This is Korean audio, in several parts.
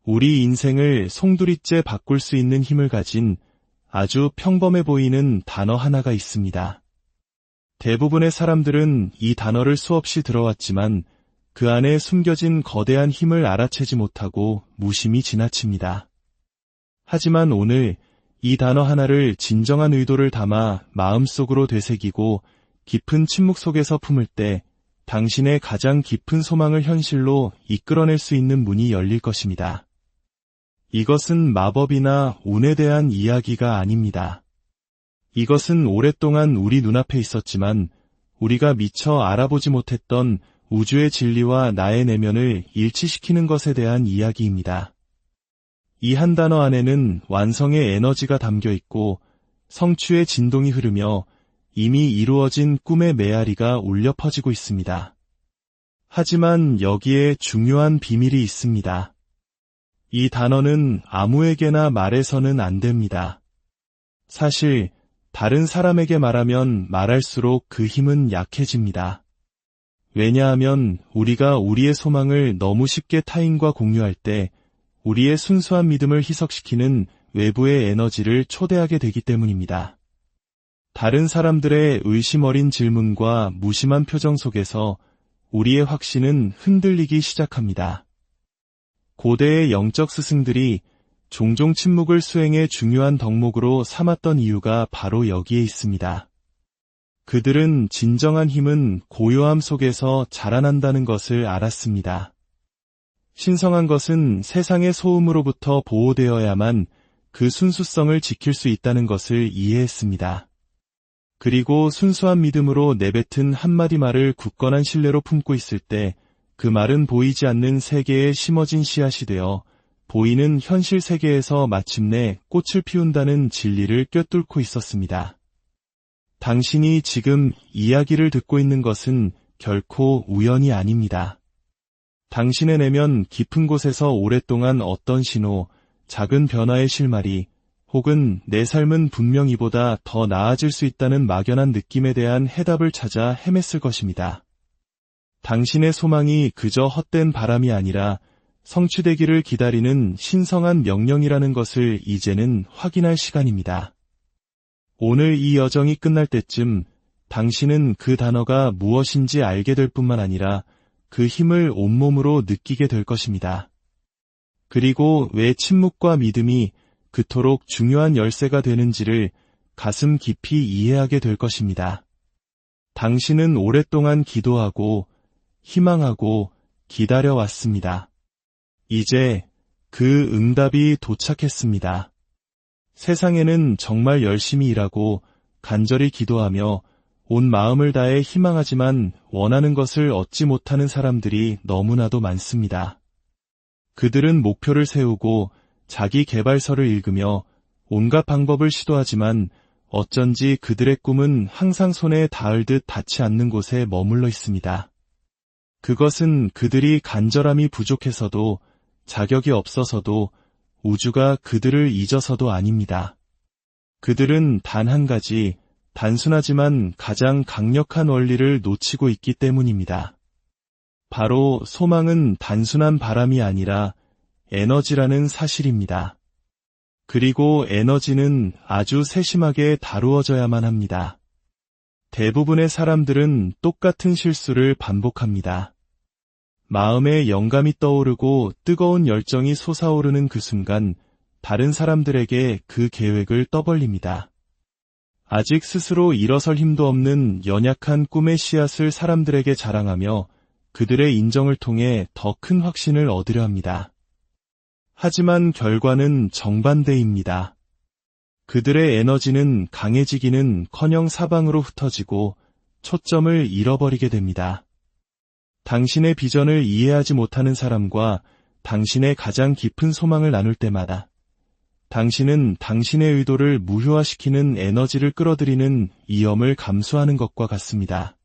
우리 인생을 송두리째 바꿀 수 있는 힘을 가진 아주 평범해 보이는 단어 하나가 있습니다. 대부분의 사람들은 이 단어를 수없이 들어왔지만 그 안에 숨겨진 거대한 힘을 알아채지 못하고 무심히 지나칩니다. 하지만 오늘 이 단어 하나를 진정한 의도를 담아 마음속으로 되새기고 깊은 침묵 속에서 품을 때 당신의 가장 깊은 소망을 현실로 이끌어낼 수 있는 문이 열릴 것입니다. 이것은 마법이나 운에 대한 이야기가 아닙니다. 이것은 오랫동안 우리 눈앞에 있었지만 우리가 미처 알아보지 못했던 우주의 진리와 나의 내면을 일치시키는 것에 대한 이야기입니다. 이 한 단어 안에는 완성의 에너지가 담겨 있고 성취의 진동이 흐르며 이미 이루어진 꿈의 메아리가 울려 퍼지고 있습니다. 하지만 여기에 중요한 비밀이 있습니다. 이 단어는 아무에게나 말해서는 안 됩니다. 사실 다른 사람에게 말하면 말할수록 그 힘은 약해집니다. 왜냐하면 우리가 우리의 소망을 너무 쉽게 타인과 공유할 때 우리의 순수한 믿음을 희석시키는 외부의 에너지를 초대하게 되기 때문입니다. 다른 사람들의 의심 어린 질문과 무심한 표정 속에서 우리의 확신은 흔들리기 시작합니다. 고대의 영적 스승들이 종종 침묵을 수행의 중요한 덕목으로 삼았던 이유가 바로 여기에 있습니다. 그들은 진정한 힘은 고요함 속에서 자라난다는 것을 알았습니다. 신성한 것은 세상의 소음으로부터 보호되어야만 그 순수성을 지킬 수 있다는 것을 이해했습니다. 그리고 순수한 믿음으로 내뱉은 한마디 말을 굳건한 신뢰로 품고 있을 때 그 말은 보이지 않는 세계에 심어진 씨앗이 되어 보이는 현실 세계에서 마침내 꽃을 피운다는 진리를 꿰뚫고 있었습니다. 당신이 지금 이야기를 듣고 있는 것은 결코 우연이 아닙니다. 당신의 내면 깊은 곳에서 오랫동안 어떤 신호, 작은 변화의 실마리, 혹은 내 삶은 분명 이보다 더 나아질 수 있다는 막연한 느낌에 대한 해답을 찾아 헤맸을 것입니다. 당신의 소망이 그저 헛된 바람이 아니라 성취되기를 기다리는 신성한 명령이라는 것을 이제는 확인할 시간입니다. 오늘 이 여정이 끝날 때쯤 당신은 그 단어가 무엇인지 알게 될 뿐만 아니라 그 힘을 온몸으로 느끼게 될 것입니다. 그리고 왜 침묵과 믿음이 그토록 중요한 열쇠가 되는지를 가슴 깊이 이해하게 될 것입니다. 당신은 오랫동안 기도하고 희망하고 기다려왔습니다. 이제 그 응답이 도착했습니다. 세상에는 정말 열심히 일하고 간절히 기도하며 온 마음을 다해 희망하지만 원하는 것을 얻지 못하는 사람들이 너무나도 많습니다. 그들은 목표를 세우고 자기 개발서를 읽으며 온갖 방법을 시도하지만 어쩐지 그들의 꿈은 항상 손에 닿을 듯 닿지 않는 곳에 머물러 있습니다. 그것은 그들이 간절함이 부족해서도 자격이 없어서도 우주가 그들을 잊어서도 아닙니다. 그들은 단 한 가지 단순하지만 가장 강력한 원리를 놓치고 있기 때문입니다. 바로 소망은 단순한 바람이 아니라 에너지라는 사실입니다. 그리고 에너지는 아주 세심하게 다루어져야만 합니다. 대부분의 사람들은 똑같은 실수를 반복합니다. 마음에 영감이 떠오르고 뜨거운 열정이 솟아오르는 그 순간 다른 사람들에게 그 계획을 떠벌립니다. 아직 스스로 일어설 힘도 없는 연약한 꿈의 씨앗을 사람들에게 자랑하며 그들의 인정을 통해 더 큰 확신을 얻으려 합니다. 하지만 결과는 정반대입니다. 그들의 에너지는 강해지기는커녕 사방으로 흩어지고 초점을 잃어버리게 됩니다. 당신의 비전을 이해하지 못하는 사람과 당신의 가장 깊은 소망을 나눌 때마다 당신은 당신의 의도를 무효화시키는 에너지를 끌어들이는 위험을 감수하는 것과 같습니다.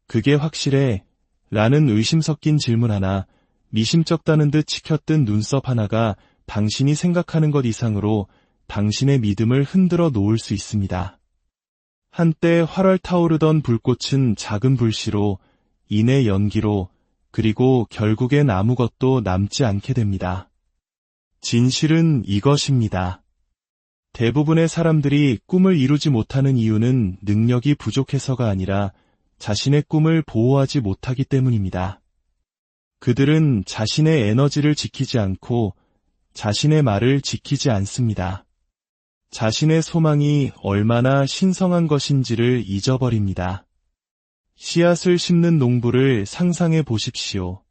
그게 확실해? 라는 의심 섞인 질문 하나, 미심쩍다는 듯 치켜뜬 눈썹 하나가 당신이 생각하는 것 이상으로 당신의 믿음을 흔들어 놓을 수 있습니다. 한때 활활 타오르던 불꽃은 작은 불씨로, 인의 연기로, 그리고 결국엔 아무것도 남지 않게 됩니다. 진실은 이것입니다. 대부분의 사람들이 꿈을 이루지 못하는 이유는 능력이 부족해서가 아니라 자신의 꿈을 보호하지 못하기 때문입니다. 그들은 자신의 에너지를 지키지 않고 자신의 말을 지키지 않습니다. 자신의 소망이 얼마나 신성한 것인지를 잊어버립니다. 씨앗을 심는 농부를 상상해 보십시오.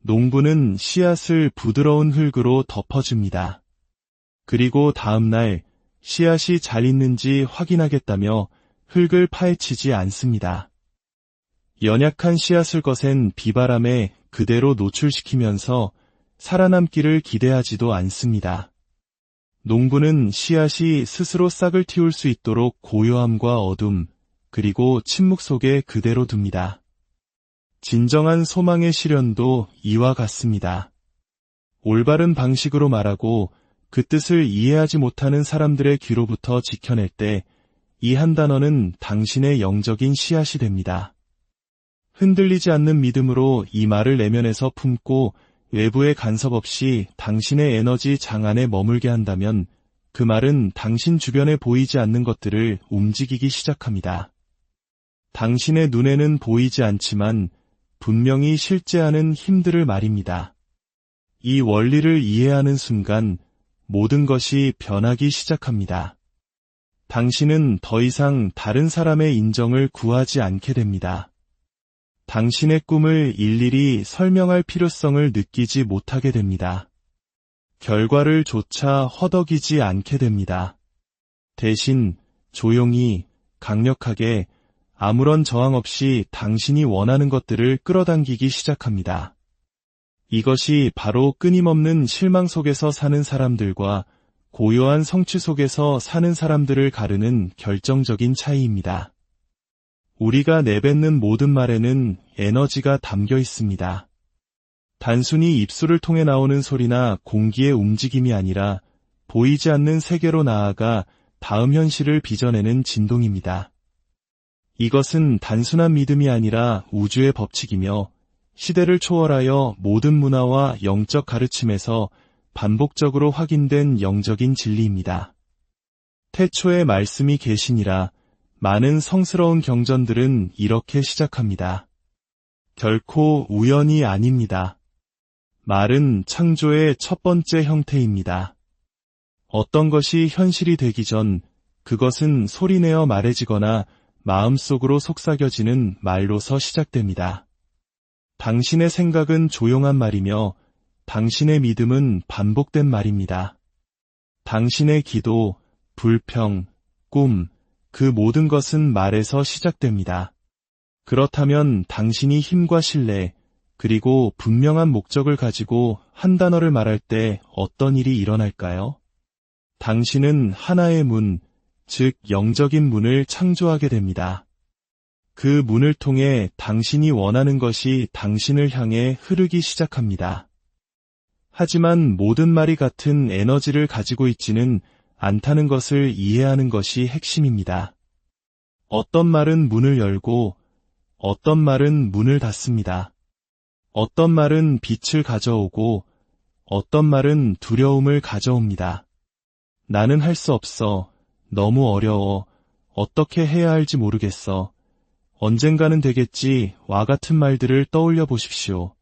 농부는 씨앗을 부드러운 흙으로 덮어줍니다. 그리고 다음날 씨앗이 잘 있는지 확인하겠다며 흙을 파헤치지 않습니다. 연약한 씨앗을 거센 비바람에 그대로 노출시키면서 살아남기를 기대하지도 않습니다. 농부는 씨앗이 스스로 싹을 틔울 수 있도록 고요함과 어둠, 그리고 침묵 속에 그대로 둡니다. 진정한 소망의 실현도 이와 같습니다. 올바른 방식으로 말하고 그 뜻을 이해하지 못하는 사람들의 귀로부터 지켜낼 때 이 한 단어는 당신의 영적인 씨앗이 됩니다. 흔들리지 않는 믿음으로 이 말을 내면에서 품고 외부의 간섭 없이 당신의 에너지 장안에 머물게 한다면 그 말은 당신 주변에 보이지 않는 것들을 움직이기 시작합니다. 당신의 눈에는 보이지 않지만 분명히 실제하는 힘들을 말입니다. 이 원리를 이해하는 순간 모든 것이 변하기 시작합니다. 당신은 더 이상 다른 사람의 인정을 구하지 않게 됩니다. 당신의 꿈을 일일이 설명할 필요성을 느끼지 못하게 됩니다. 결과를 조차 허덕이지 않게 됩니다. 대신 조용히, 강력하게, 아무런 저항 없이 당신이 원하는 것들을 끌어당기기 시작합니다. 이것이 바로 끊임없는 실망 속에서 사는 사람들과 고요한 성취 속에서 사는 사람들을 가르는 결정적인 차이입니다. 우리가 내뱉는 모든 말에는 에너지가 담겨 있습니다. 단순히 입술을 통해 나오는 소리나 공기의 움직임이 아니라 보이지 않는 세계로 나아가 다음 현실을 빚어내는 진동입니다. 이것은 단순한 믿음이 아니라 우주의 법칙이며 시대를 초월하여 모든 문화와 영적 가르침에서 반복적으로 확인된 영적인 진리입니다. 태초에 말씀이 계시니라. 많은 성스러운 경전들은 이렇게 시작합니다. 결코 우연이 아닙니다. 말은 창조의 첫 번째 형태입니다. 어떤 것이 현실이 되기 전 그것은 소리내어 말해지거나 마음속으로 속삭여지는 말로서 시작됩니다. 당신의 생각은 조용한 말이며 당신의 믿음은 반복된 말입니다. 당신의 기도, 불평, 꿈, 그 모든 것은 말에서 시작됩니다. 그렇다면 당신이 힘과 신뢰, 그리고 분명한 목적을 가지고 한 단어를 말할 때 어떤 일이 일어날까요? 당신은 하나의 문, 즉 영적인 문을 창조하게 됩니다. 그 문을 통해 당신이 원하는 것이 당신을 향해 흐르기 시작합니다. 하지만 모든 말이 같은 에너지를 가지고 있지는 않다는 것을 이해하는 것이 핵심입니다. 어떤 말은 문을 열고 어떤 말은 문을 닫습니다. 어떤 말은 빛을 가져오고 어떤 말은 두려움을 가져옵니다. 나는 할 수 없어. 너무 어려워. 어떻게 해야 할지 모르겠어. 언젠가는 되겠지. 와 같은 말들을 떠올려 보십시오.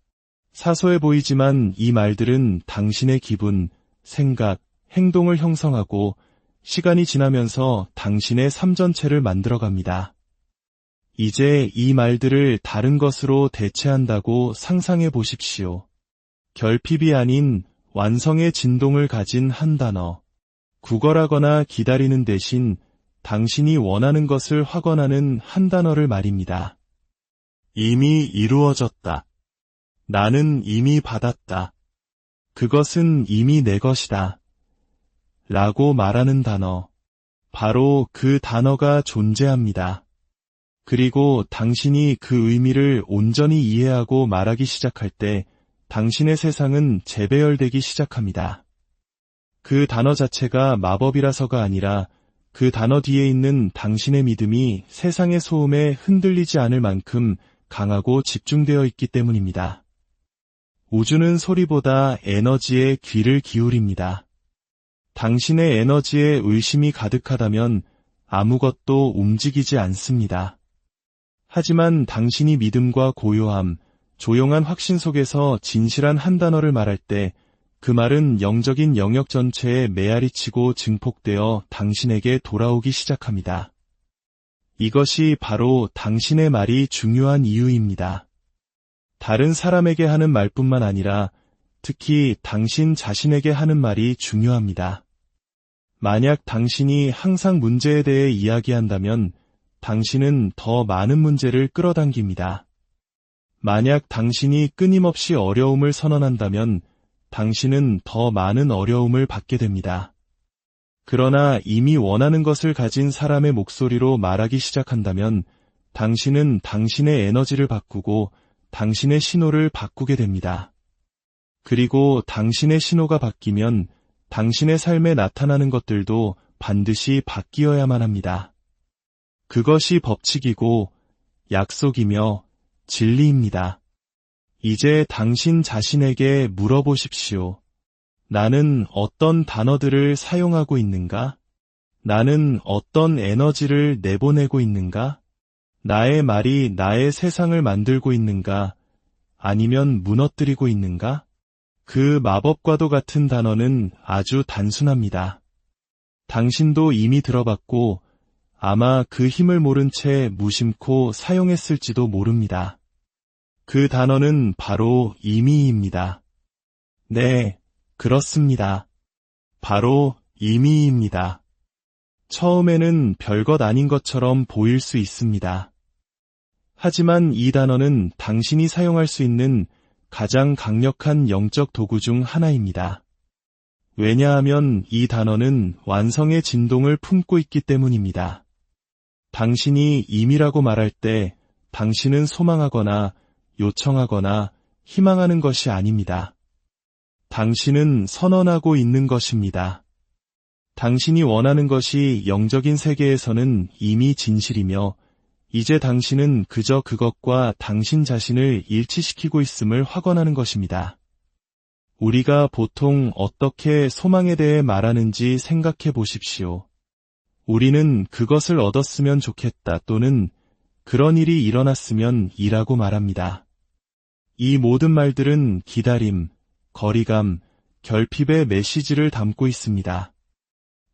사소해 보이지만 이 말들은 당신의 기분, 생각, 행동을 형성하고 시간이 지나면서 당신의 삶 전체를 만들어갑니다. 이제 이 말들을 다른 것으로 대체한다고 상상해 보십시오. 결핍이 아닌 완성의 진동을 가진 한 단어. 구걸하거나 기다리는 대신 당신이 원하는 것을 확언하는 한 단어를 말입니다. 이미 이루어졌다. 나는 이미 받았다. 그것은 이미 내 것이다. 라고 말하는 단어. 바로 그 단어가 존재합니다. 그리고 당신이 그 의미를 온전히 이해하고 말하기 시작할 때 당신의 세상은 재배열되기 시작합니다. 그 단어 자체가 마법이라서가 아니라 그 단어 뒤에 있는 당신의 믿음이 세상의 소음에 흔들리지 않을 만큼 강하고 집중되어 있기 때문입니다. 우주는 소리보다 에너지에 귀를 기울입니다. 당신의 에너지에 의심이 가득하다면 아무것도 움직이지 않습니다. 하지만 당신이 믿음과 고요함, 조용한 확신 속에서 진실한 한 단어를 말할 때 그 말은 영적인 영역 전체에 메아리치고 증폭되어 당신에게 돌아오기 시작합니다. 이것이 바로 당신의 말이 중요한 이유입니다. 다른 사람에게 하는 말뿐만 아니라 특히 당신 자신에게 하는 말이 중요합니다. 만약 당신이 항상 문제에 대해 이야기한다면 당신은 더 많은 문제를 끌어당깁니다. 만약 당신이 끊임없이 어려움을 선언한다면 당신은 더 많은 어려움을 받게 됩니다. 그러나 이미 원하는 것을 가진 사람의 목소리로 말하기 시작한다면 당신은 당신의 에너지를 바꾸고 당신의 신호를 바꾸게 됩니다. 그리고 당신의 신호가 바뀌면 당신의 삶에 나타나는 것들도 반드시 바뀌어야만 합니다. 그것이 법칙이고 약속이며 진리입니다. 이제 당신 자신에게 물어보십시오. 나는 어떤 단어들을 사용하고 있는가? 나는 어떤 에너지를 내보내고 있는가? 나의 말이 나의 세상을 만들고 있는가? 아니면 무너뜨리고 있는가? 그 마법과도 같은 단어는 아주 단순합니다. 당신도 이미 들어봤고 아마 그 힘을 모른 채 무심코 사용했을지도 모릅니다. 그 단어는 바로 임의입니다. 네, 그렇습니다. 바로 임의입니다. 처음에는 별것 아닌 것처럼 보일 수 있습니다. 하지만 이 단어는 당신이 사용할 수 있는 가장 강력한 영적 도구 중 하나입니다. 왜냐하면 이 단어는 완성의 진동을 품고 있기 때문입니다. 당신이 임이라고 말할 때 당신은 소망하거나 요청하거나 희망하는 것이 아닙니다. 당신은 선언하고 있는 것입니다. 당신이 원하는 것이 영적인 세계에서는 이미 진실이며 이제 당신은 그저 그것과 당신 자신을 일치시키고 있음을 확언하는 것입니다. 우리가 보통 어떻게 소망에 대해 말하는지 생각해 보십시오. 우리는 그것을 얻었으면 좋겠다 또는 그런 일이 일어났으면 이라고 말합니다. 이 모든 말들은 기다림, 거리감, 결핍의 메시지를 담고 있습니다.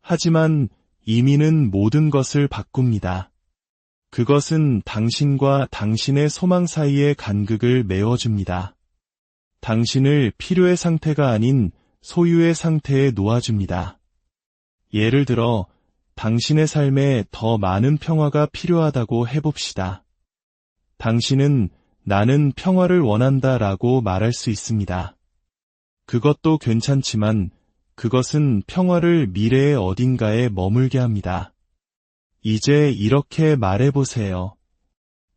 하지만 임의는 모든 것을 바꿉니다. 그것은 당신과 당신의 소망 사이의 간극을 메워줍니다. 당신을 필요의 상태가 아닌 소유의 상태에 놓아줍니다. 예를 들어 당신의 삶에 더 많은 평화가 필요하다고 해봅시다. 당신은 나는 평화를 원한다라고 말할 수 있습니다. 그것도 괜찮지만 그것은 평화를 미래의 어딘가에 머물게 합니다. 이제 이렇게 말해보세요.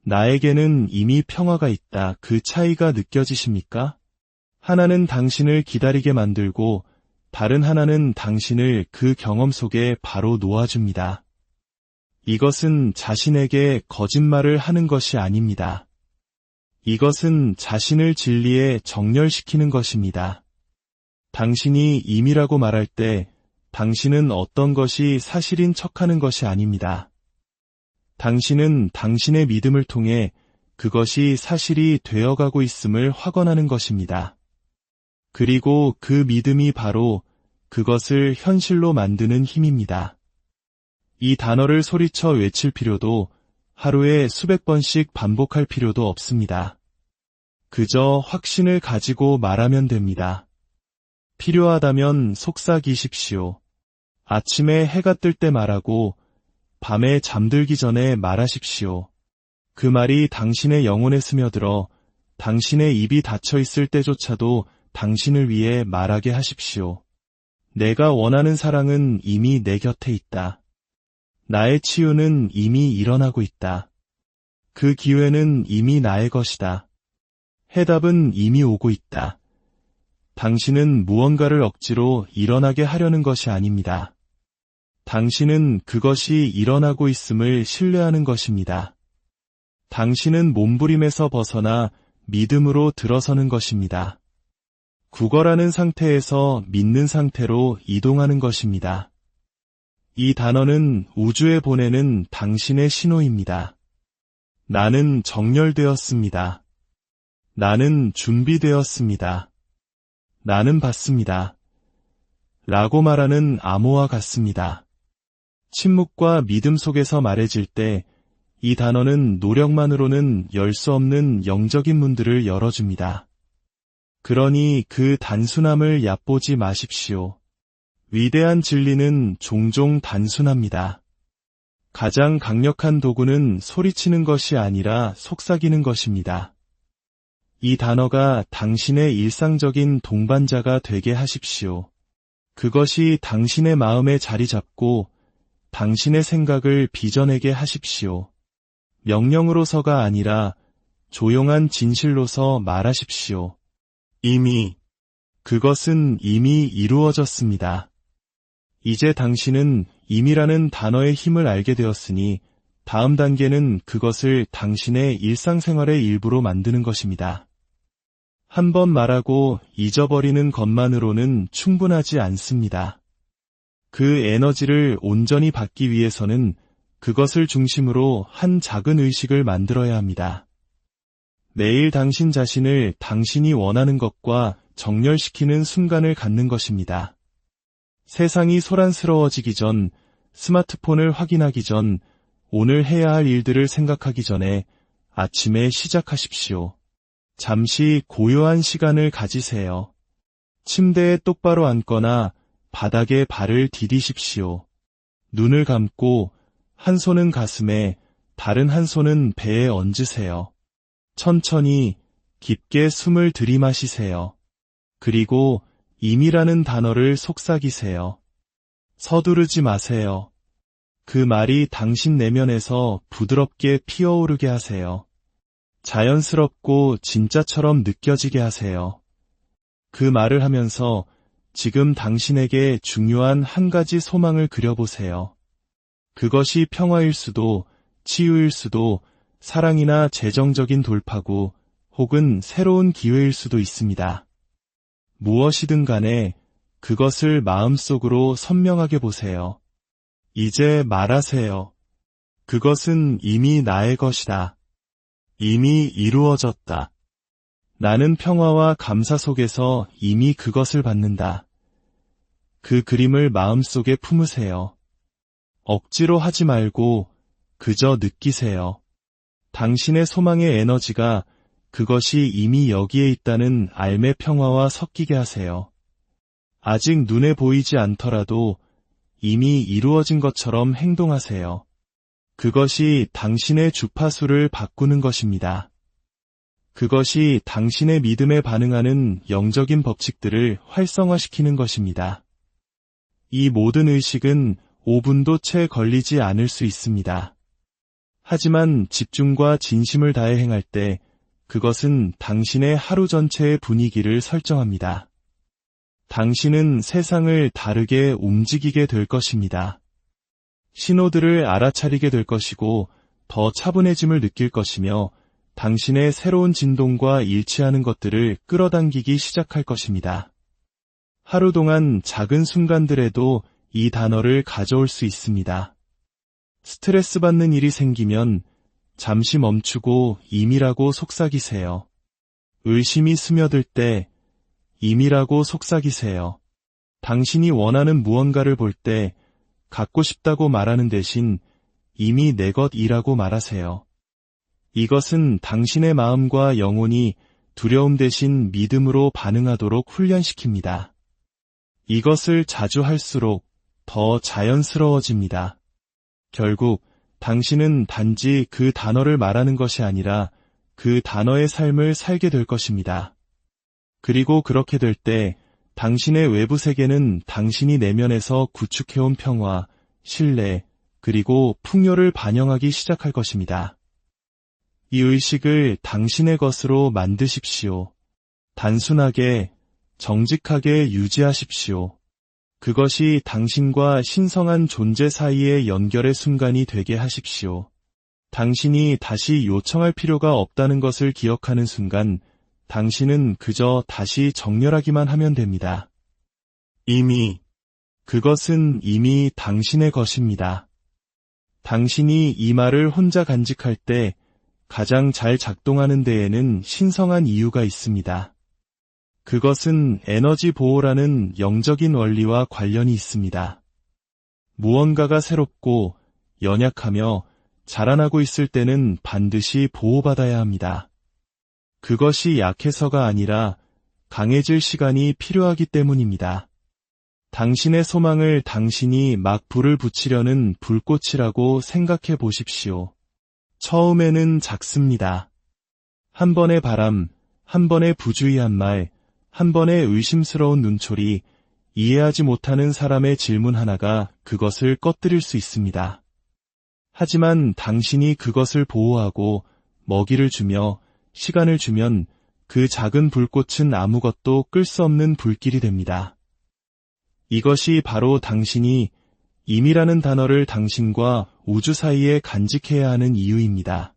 나에게는 이미 평화가 있다. 그 차이가 느껴지십니까? 하나는 당신을 기다리게 만들고 다른 하나는 당신을 그 경험 속에 바로 놓아줍니다. 이것은 자신에게 거짓말을 하는 것이 아닙니다. 이것은 자신을 진리에 정렬시키는 것입니다. 당신이 임이라고 말할 때 당신은 어떤 것이 사실인 척하는 것이 아닙니다. 당신은 당신의 믿음을 통해 그것이 사실이 되어가고 있음을 확언하는 것입니다. 그리고 그 믿음이 바로 그것을 현실로 만드는 힘입니다. 이 단어를 소리쳐 외칠 필요도 하루에 수백 번씩 반복할 필요도 없습니다. 그저 확신을 가지고 말하면 됩니다. 필요하다면 속삭이십시오. 아침에 해가 뜰 때 말하고 밤에 잠들기 전에 말하십시오. 그 말이 당신의 영혼에 스며들어 당신의 입이 닫혀 있을 때조차도 당신을 위해 말하게 하십시오. 내가 원하는 사랑은 이미 내 곁에 있다. 나의 치유는 이미 일어나고 있다. 그 기회는 이미 나의 것이다. 해답은 이미 오고 있다. 당신은 무언가를 억지로 일어나게 하려는 것이 아닙니다. 당신은 그것이 일어나고 있음을 신뢰하는 것입니다. 당신은 몸부림에서 벗어나 믿음으로 들어서는 것입니다. 구걸하는 상태에서 믿는 상태로 이동하는 것입니다. 이 단어는 우주에 보내는 당신의 신호입니다. 나는 정렬되었습니다. 나는 준비되었습니다. 나는 받습니다. 라고 말하는 암호와 같습니다. 침묵과 믿음 속에서 말해질 때 이 단어는 노력만으로는 열 수 없는 영적인 문들을 열어줍니다. 그러니 그 단순함을 얕보지 마십시오. 위대한 진리는 종종 단순합니다. 가장 강력한 도구는 소리치는 것이 아니라 속삭이는 것입니다. 이 단어가 당신의 일상적인 동반자가 되게 하십시오. 그것이 당신의 마음에 자리 잡고 당신의 생각을 빚어내게 하십시오. 명령으로서가 아니라 조용한 진실로서 말하십시오. 그것은 이미 이루어졌습니다. 이제 당신은 임이라는 단어의 힘을 알게 되었으니 다음 단계는 그것을 당신의 일상생활의 일부로 만드는 것입니다. 한 번 말하고 잊어버리는 것만으로는 충분하지 않습니다. 그 에너지를 온전히 받기 위해서는 그것을 중심으로 한 작은 의식을 만들어야 합니다. 매일 당신 자신을 당신이 원하는 것과 정렬시키는 순간을 갖는 것입니다. 세상이 소란스러워지기 전, 스마트폰을 확인하기 전, 오늘 해야 할 일들을 생각하기 전에 아침에 시작하십시오. 잠시 고요한 시간을 가지세요. 침대에 똑바로 앉거나 바닥에 발을 디디십시오. 눈을 감고 한 손은 가슴에, 다른 한 손은 배에 얹으세요. 천천히 깊게 숨을 들이마시세요. 그리고 임이라는 단어를 속삭이세요. 서두르지 마세요. 그 말이 당신 내면에서 부드럽게 피어오르게 하세요. 자연스럽고 진짜처럼 느껴지게 하세요. 그 말을 하면서 지금 당신에게 중요한 한 가지 소망을 그려보세요. 그것이 평화일 수도, 치유일 수도, 사랑이나 재정적인 돌파구, 혹은 새로운 기회일 수도 있습니다. 무엇이든 간에 그것을 마음속으로 선명하게 보세요. 이제 말하세요. 그것은 이미 나의 것이다. 이미 이루어졌다. 나는 평화와 감사 속에서 이미 그것을 받는다. 그 그림을 마음속에 품으세요. 억지로 하지 말고 그저 느끼세요. 당신의 소망의 에너지가 그것이 이미 여기에 있다는 알매 평화와 섞이게 하세요. 아직 눈에 보이지 않더라도 이미 이루어진 것처럼 행동하세요. 그것이 당신의 주파수를 바꾸는 것입니다. 그것이 당신의 믿음에 반응하는 영적인 법칙들을 활성화시키는 것입니다. 이 모든 의식은 5분도 채 걸리지 않을 수 있습니다. 하지만 집중과 진심을 다해 행할 때 그것은 당신의 하루 전체의 분위기를 설정합니다. 당신은 세상을 다르게 움직이게 될 것입니다. 신호들을 알아차리게 될 것이고 더 차분해짐을 느낄 것이며 당신의 새로운 진동과 일치하는 것들을 끌어당기기 시작할 것입니다. 하루 동안 작은 순간들에도 이 단어를 가져올 수 있습니다. 스트레스 받는 일이 생기면 잠시 멈추고 임이라고 속삭이세요. 의심이 스며들 때 임이라고 속삭이세요. 당신이 원하는 무언가를 볼 때 갖고 싶다고 말하는 대신 이미 내 것이라고 말하세요. 이것은 당신의 마음과 영혼이 두려움 대신 믿음으로 반응하도록 훈련시킵니다. 이것을 자주 할수록 더 자연스러워집니다. 결국 당신은 단지 그 단어를 말하는 것이 아니라 그 단어의 삶을 살게 될 것입니다. 그리고 그렇게 될 때 당신의 외부 세계는 당신이 내면에서 구축해온 평화, 신뢰, 그리고 풍요를 반영하기 시작할 것입니다. 이 의식을 당신의 것으로 만드십시오. 단순하게, 정직하게 유지하십시오. 그것이 당신과 신성한 존재 사이의 연결의 순간이 되게 하십시오. 당신이 다시 요청할 필요가 없다는 것을 기억하는 순간 당신은 그저 다시 정렬하기만 하면 됩니다. 그것은 이미 당신의 것입니다. 당신이 이 말을 혼자 간직할 때 가장 잘 작동하는 데에는 신성한 이유가 있습니다. 그것은 에너지 보호라는 영적인 원리와 관련이 있습니다. 무언가가 새롭고 연약하며 자라나고 있을 때는 반드시 보호받아야 합니다. 그것이 약해서가 아니라 강해질 시간이 필요하기 때문입니다. 당신의 소망을 당신이 막 불을 붙이려는 불꽃이라고 생각해 보십시오. 처음에는 작습니다. 한 번의 바람, 한 번의 부주의한 말, 한 번의 의심스러운 눈초리, 이해하지 못하는 사람의 질문 하나가 그것을 꺼뜨릴 수 있습니다. 하지만 당신이 그것을 보호하고 먹이를 주며 시간을 주면 그 작은 불꽃은 아무것도 끌 수 없는 불길이 됩니다. 이것이 바로 당신이 임이라는 단어를 당신과 우주 사이에 간직해야 하는 이유입니다.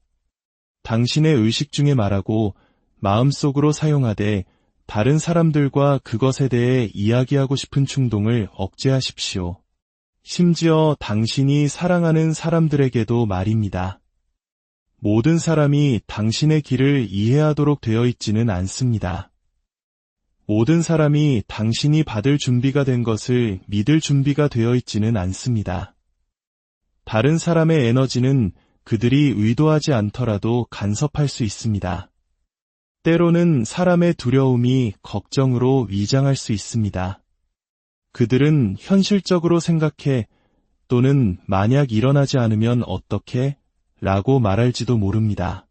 당신의 의식 중에 말하고 마음속으로 사용하되 다른 사람들과 그것에 대해 이야기하고 싶은 충동을 억제하십시오. 심지어 당신이 사랑하는 사람들에게도 말입니다. 모든 사람이 당신의 길을 이해하도록 되어 있지는 않습니다. 모든 사람이 당신이 받을 준비가 된 것을 믿을 준비가 되어 있지는 않습니다. 다른 사람의 에너지는 그들이 의도하지 않더라도 간섭할 수 있습니다. 때로는 사람의 두려움이 걱정으로 위장할 수 있습니다. 그들은 현실적으로 생각해 또는 만약 일어나지 않으면 어떻게? 라고 말할지도 모릅니다.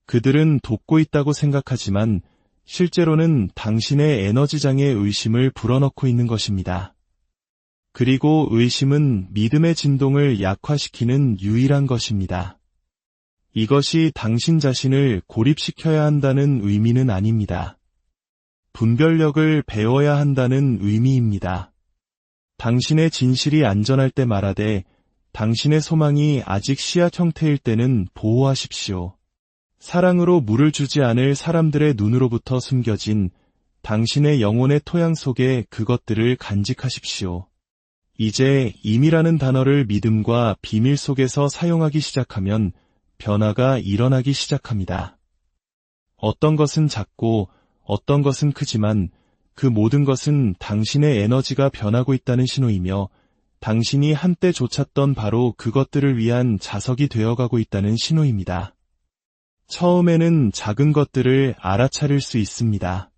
그들은 돕고 있다고 생각하지만 실제로는 당신의 에너지장에 의심을 불어넣고 있는 것입니다. 그리고 의심은 믿음의 진동을 약화시키는 유일한 것입니다. 이것이 당신 자신을 고립시켜야 한다는 의미는 아닙니다. 분별력을 배워야 한다는 의미입니다. 당신의 진실이 안전할 때 말하되 당신의 소망이 아직 씨앗 형태일 때는 보호하십시오. 사랑으로 물을 주지 않을 사람들의 눈으로부터 숨겨진 당신의 영혼의 토양 속에 그것들을 간직하십시오. 이제 임이라는 단어를 믿음과 비밀 속에서 사용하기 시작하면 변화가 일어나기 시작합니다. 어떤 것은 작고 어떤 것은 크지만 그 모든 것은 당신의 에너지가 변하고 있다는 신호이며 당신이 한때 좇았던 바로 그것들을 위한 자석이 되어가고 있다는 신호입니다. 처음에는 작은 것들을 알아차릴 수 있습니다.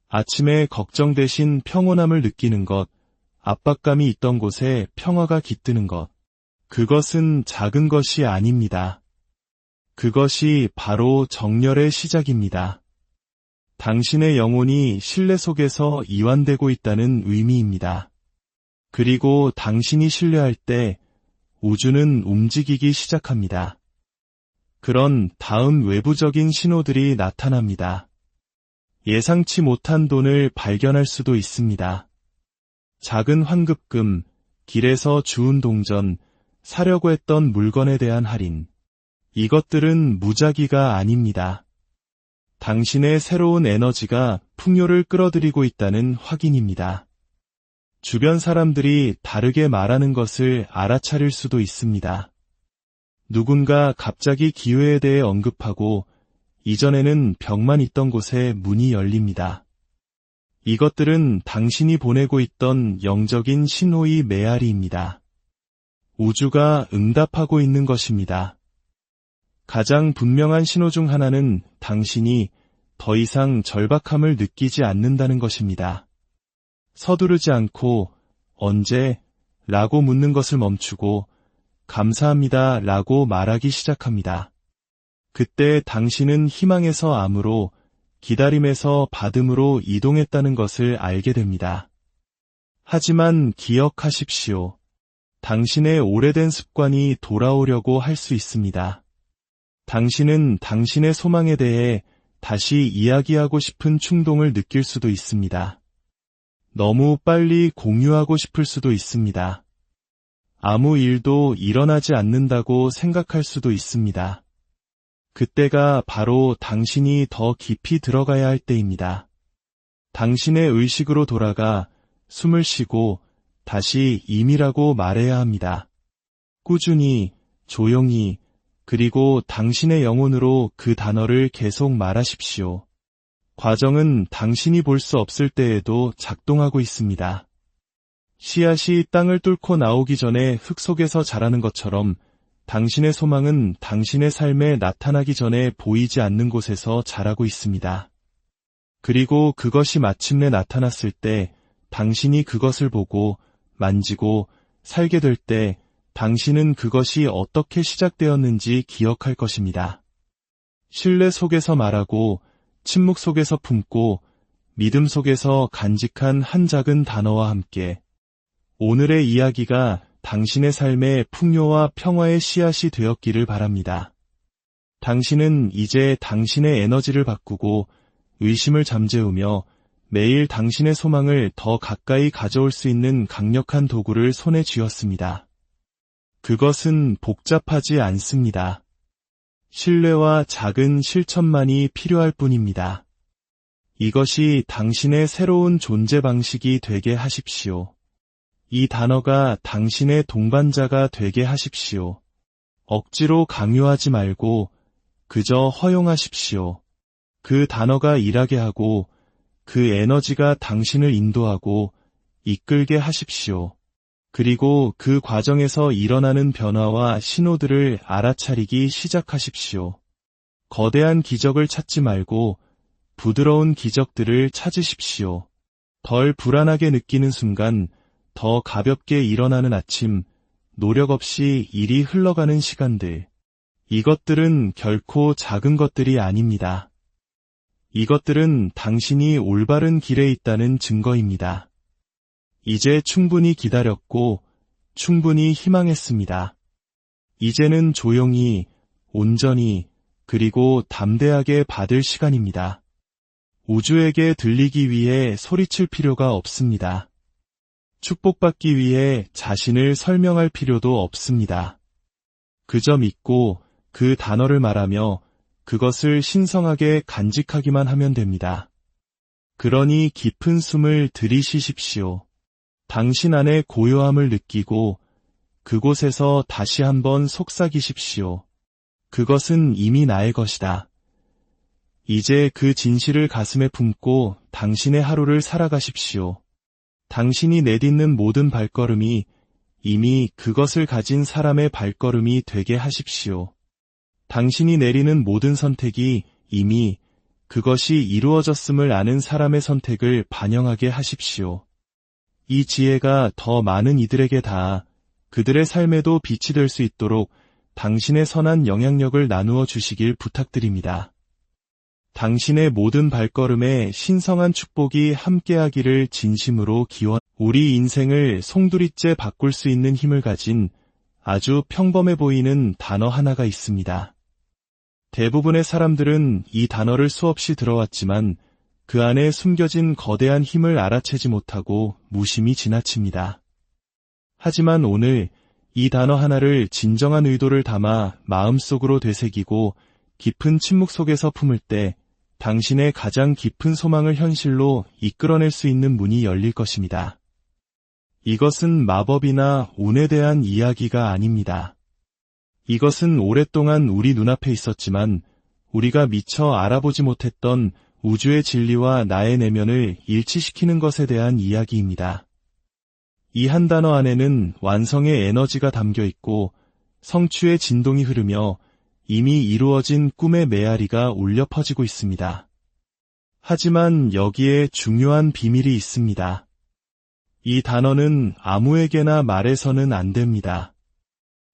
아침에 걱정 대신 평온함을 느끼는 것, 압박감이 있던 곳에 평화가 깃드는 것, 그것은 작은 것이 아닙니다. 그것이 바로 정렬의 시작입니다. 당신의 영혼이 신뢰 속에서 이완되고 있다는 의미입니다. 그리고 당신이 신뢰할 때 우주는 움직이기 시작합니다. 그런 다음 외부적인 신호들이 나타납니다. 예상치 못한 돈을 발견할 수도 있습니다. 작은 환급금, 길에서 주운 동전, 사려고 했던 물건에 대한 할인. 이것들은 무작위가 아닙니다. 당신의 새로운 에너지가 풍요를 끌어들이고 있다는 확인입니다. 주변 사람들이 다르게 말하는 것을 알아차릴 수도 있습니다. 누군가 갑자기 기회에 대해 언급하고 이전에는 벽만 있던 곳에 문이 열립니다. 이것들은 당신이 보내고 있던 영적인 신호의 메아리입니다. 우주가 응답하고 있는 것입니다. 가장 분명한 신호 중 하나는 당신이 더 이상 절박함을 느끼지 않는다는 것입니다. 서두르지 않고 언제? 라고 묻는 것을 멈추고 감사합니다 라고 말하기 시작합니다. 그때 당신은 희망에서 암으로, 기다림에서 받음으로 이동했다는 것을 알게 됩니다. 하지만 기억하십시오. 당신의 오래된 습관이 돌아오려고 할 수 있습니다. 당신은 당신의 소망에 대해 다시 이야기하고 싶은 충동을 느낄 수도 있습니다. 너무 빨리 공유하고 싶을 수도 있습니다. 아무 일도 일어나지 않는다고 생각할 수도 있습니다. 그때가 바로 당신이 더 깊이 들어가야 할 때입니다. 당신의 의식으로 돌아가 숨을 쉬고 다시 임이라고 말해야 합니다. 꾸준히, 조용히, 그리고 당신의 영혼으로 그 단어를 계속 말하십시오. 과정은 당신이 볼 수 없을 때에도 작동하고 있습니다. 씨앗이 땅을 뚫고 나오기 전에 흙 속에서 자라는 것처럼 당신의 소망은 당신의 삶에 나타나기 전에 보이지 않는 곳에서 자라고 있습니다. 그리고 그것이 마침내 나타났을 때 당신이 그것을 보고 만지고 살게 될 때 당신은 그것이 어떻게 시작되었는지 기억할 것입니다. 신뢰 속에서 말하고 침묵 속에서 품고 믿음 속에서 간직한 한 작은 단어와 함께 오늘의 이야기가 당신의 삶의 풍요와 평화의 씨앗이 되었기를 바랍니다. 당신은 이제 당신의 에너지를 바꾸고 의심을 잠재우며 매일 당신의 소망을 더 가까이 가져올 수 있는 강력한 도구를 손에 쥐었습니다. 그것은 복잡하지 않습니다. 신뢰와 작은 실천만이 필요할 뿐입니다. 이것이 당신의 새로운 존재 방식이 되게 하십시오. 이 단어가 당신의 동반자가 되게 하십시오. 억지로 강요하지 말고 그저 허용하십시오. 그 단어가 일하게 하고 그 에너지가 당신을 인도하고 이끌게 하십시오. 그리고 그 과정에서 일어나는 변화와 신호들을 알아차리기 시작하십시오. 거대한 기적을 찾지 말고 부드러운 기적들을 찾으십시오. 덜 불안하게 느끼는 순간, 더 가볍게 일어나는 아침, 노력 없이 일이 흘러가는 시간들. 이것들은 결코 작은 것들이 아닙니다. 이것들은 당신이 올바른 길에 있다는 증거입니다. 이제 충분히 기다렸고 충분히 희망했습니다. 이제는 조용히, 온전히, 그리고 담대하게 받을 시간입니다. 우주에게 들리기 위해 소리칠 필요가 없습니다. 축복받기 위해 자신을 설명할 필요도 없습니다. 그저 믿고 그 단어를 말하며 그것을 신성하게 간직하기만 하면 됩니다. 그러니 깊은 숨을 들이쉬십시오. 당신 안의 고요함을 느끼고 그곳에서 다시 한번 속삭이십시오. 그것은 이미 나의 것이다. 이제 그 진실을 가슴에 품고 당신의 하루를 살아가십시오. 당신이 내딛는 모든 발걸음이 이미 그것을 가진 사람의 발걸음이 되게 하십시오. 당신이 내리는 모든 선택이 이미 그것이 이루어졌음을 아는 사람의 선택을 반영하게 하십시오. 이 지혜가 더 많은 이들에게 닿아 그들의 삶에도 빛이 될 수 있도록 당신의 선한 영향력을 나누어 주시길 부탁드립니다. 당신의 모든 발걸음에 신성한 축복이 함께하기를 진심으로 기원. 우리 인생을 송두리째 바꿀 수 있는 힘을 가진 아주 평범해 보이는 단어 하나가 있습니다. 대부분의 사람들은 이 단어를 수없이 들어왔지만 그 안에 숨겨진 거대한 힘을 알아채지 못하고 무심히 지나칩니다. 하지만 오늘 이 단어 하나를 진정한 의도를 담아 마음속으로 되새기고 깊은 침묵 속에서 품을 때 당신의 가장 깊은 소망을 현실로 이끌어낼 수 있는 문이 열릴 것입니다. 이것은 마법이나 운에 대한 이야기가 아닙니다. 이것은 오랫동안 우리 눈앞에 있었지만 우리가 미처 알아보지 못했던 우주의 진리와 나의 내면을 일치시키는 것에 대한 이야기입니다. 이 한 단어 안에는 완성의 에너지가 담겨 있고 성취의 진동이 흐르며 이미 이루어진 꿈의 메아리가 울려 퍼지고 있습니다. 하지만 여기에 중요한 비밀이 있습니다. 이 단어는 아무에게나 말해서는 안 됩니다.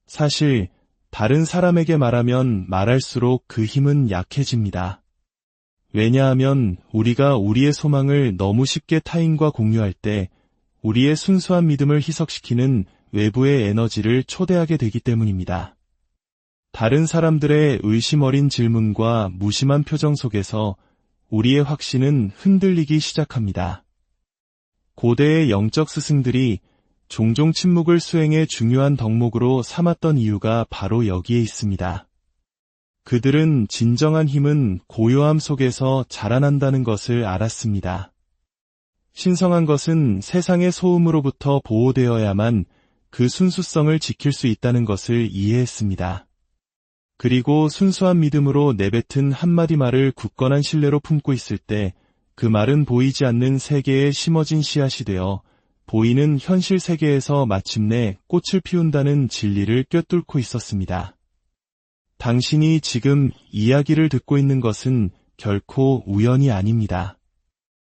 사실 다른 사람에게 말하면 말할수록 그 힘은 약해집니다. 왜냐하면 우리가 우리의 소망을 너무 쉽게 타인과 공유할 때 우리의 순수한 믿음을 희석시키는 외부의 에너지를 초대하게 되기 때문입니다. 다른 사람들의 의심 어린 질문과 무심한 표정 속에서 우리의 확신은 흔들리기 시작합니다. 고대의 영적 스승들이 종종 침묵을 수행의 중요한 덕목으로 삼았던 이유가 바로 여기에 있습니다. 그들은 진정한 힘은 고요함 속에서 자라난다는 것을 알았습니다. 신성한 것은 세상의 소음으로부터 보호되어야만 그 순수성을 지킬 수 있다는 것을 이해했습니다. 그리고 순수한 믿음으로 내뱉은 한마디 말을 굳건한 신뢰로 품고 있을 때 그 말은 보이지 않는 세계에 심어진 씨앗이 되어 보이는 현실 세계에서 마침내 꽃을 피운다는 진리를 꿰뚫고 있었습니다. 당신이 지금 이야기를 듣고 있는 것은 결코 우연이 아닙니다.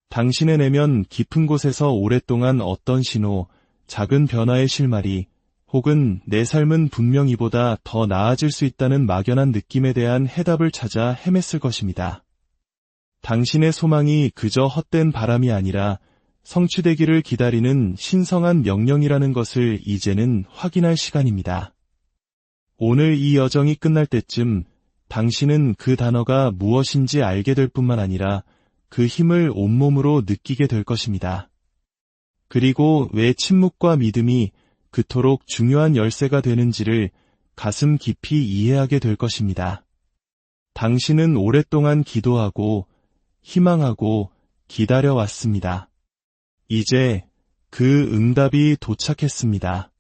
당신의 내면 깊은 곳에서 오랫동안 어떤 신호, 작은 변화의 실마리, 혹은 내 삶은 분명 이보다 더 나아질 수 있다는 막연한 느낌에 대한 해답을 찾아 헤맸을 것입니다. 당신의 소망이 그저 헛된 바람이 아니라 성취되기를 기다리는 신성한 명령이라는 것을 이제는 확인할 시간입니다. 오늘 이 여정이 끝날 때쯤 당신은 그 단어가 무엇인지 알게 될 뿐만 아니라 그 힘을 온몸으로 느끼게 될 것입니다. 그리고 왜 침묵과 믿음이 그토록 중요한 열쇠가 되는지를 가슴 깊이 이해하게 될 것입니다. 당신은 오랫동안 기도하고 희망하고 기다려왔습니다. 이제 그 응답이 도착했습니다.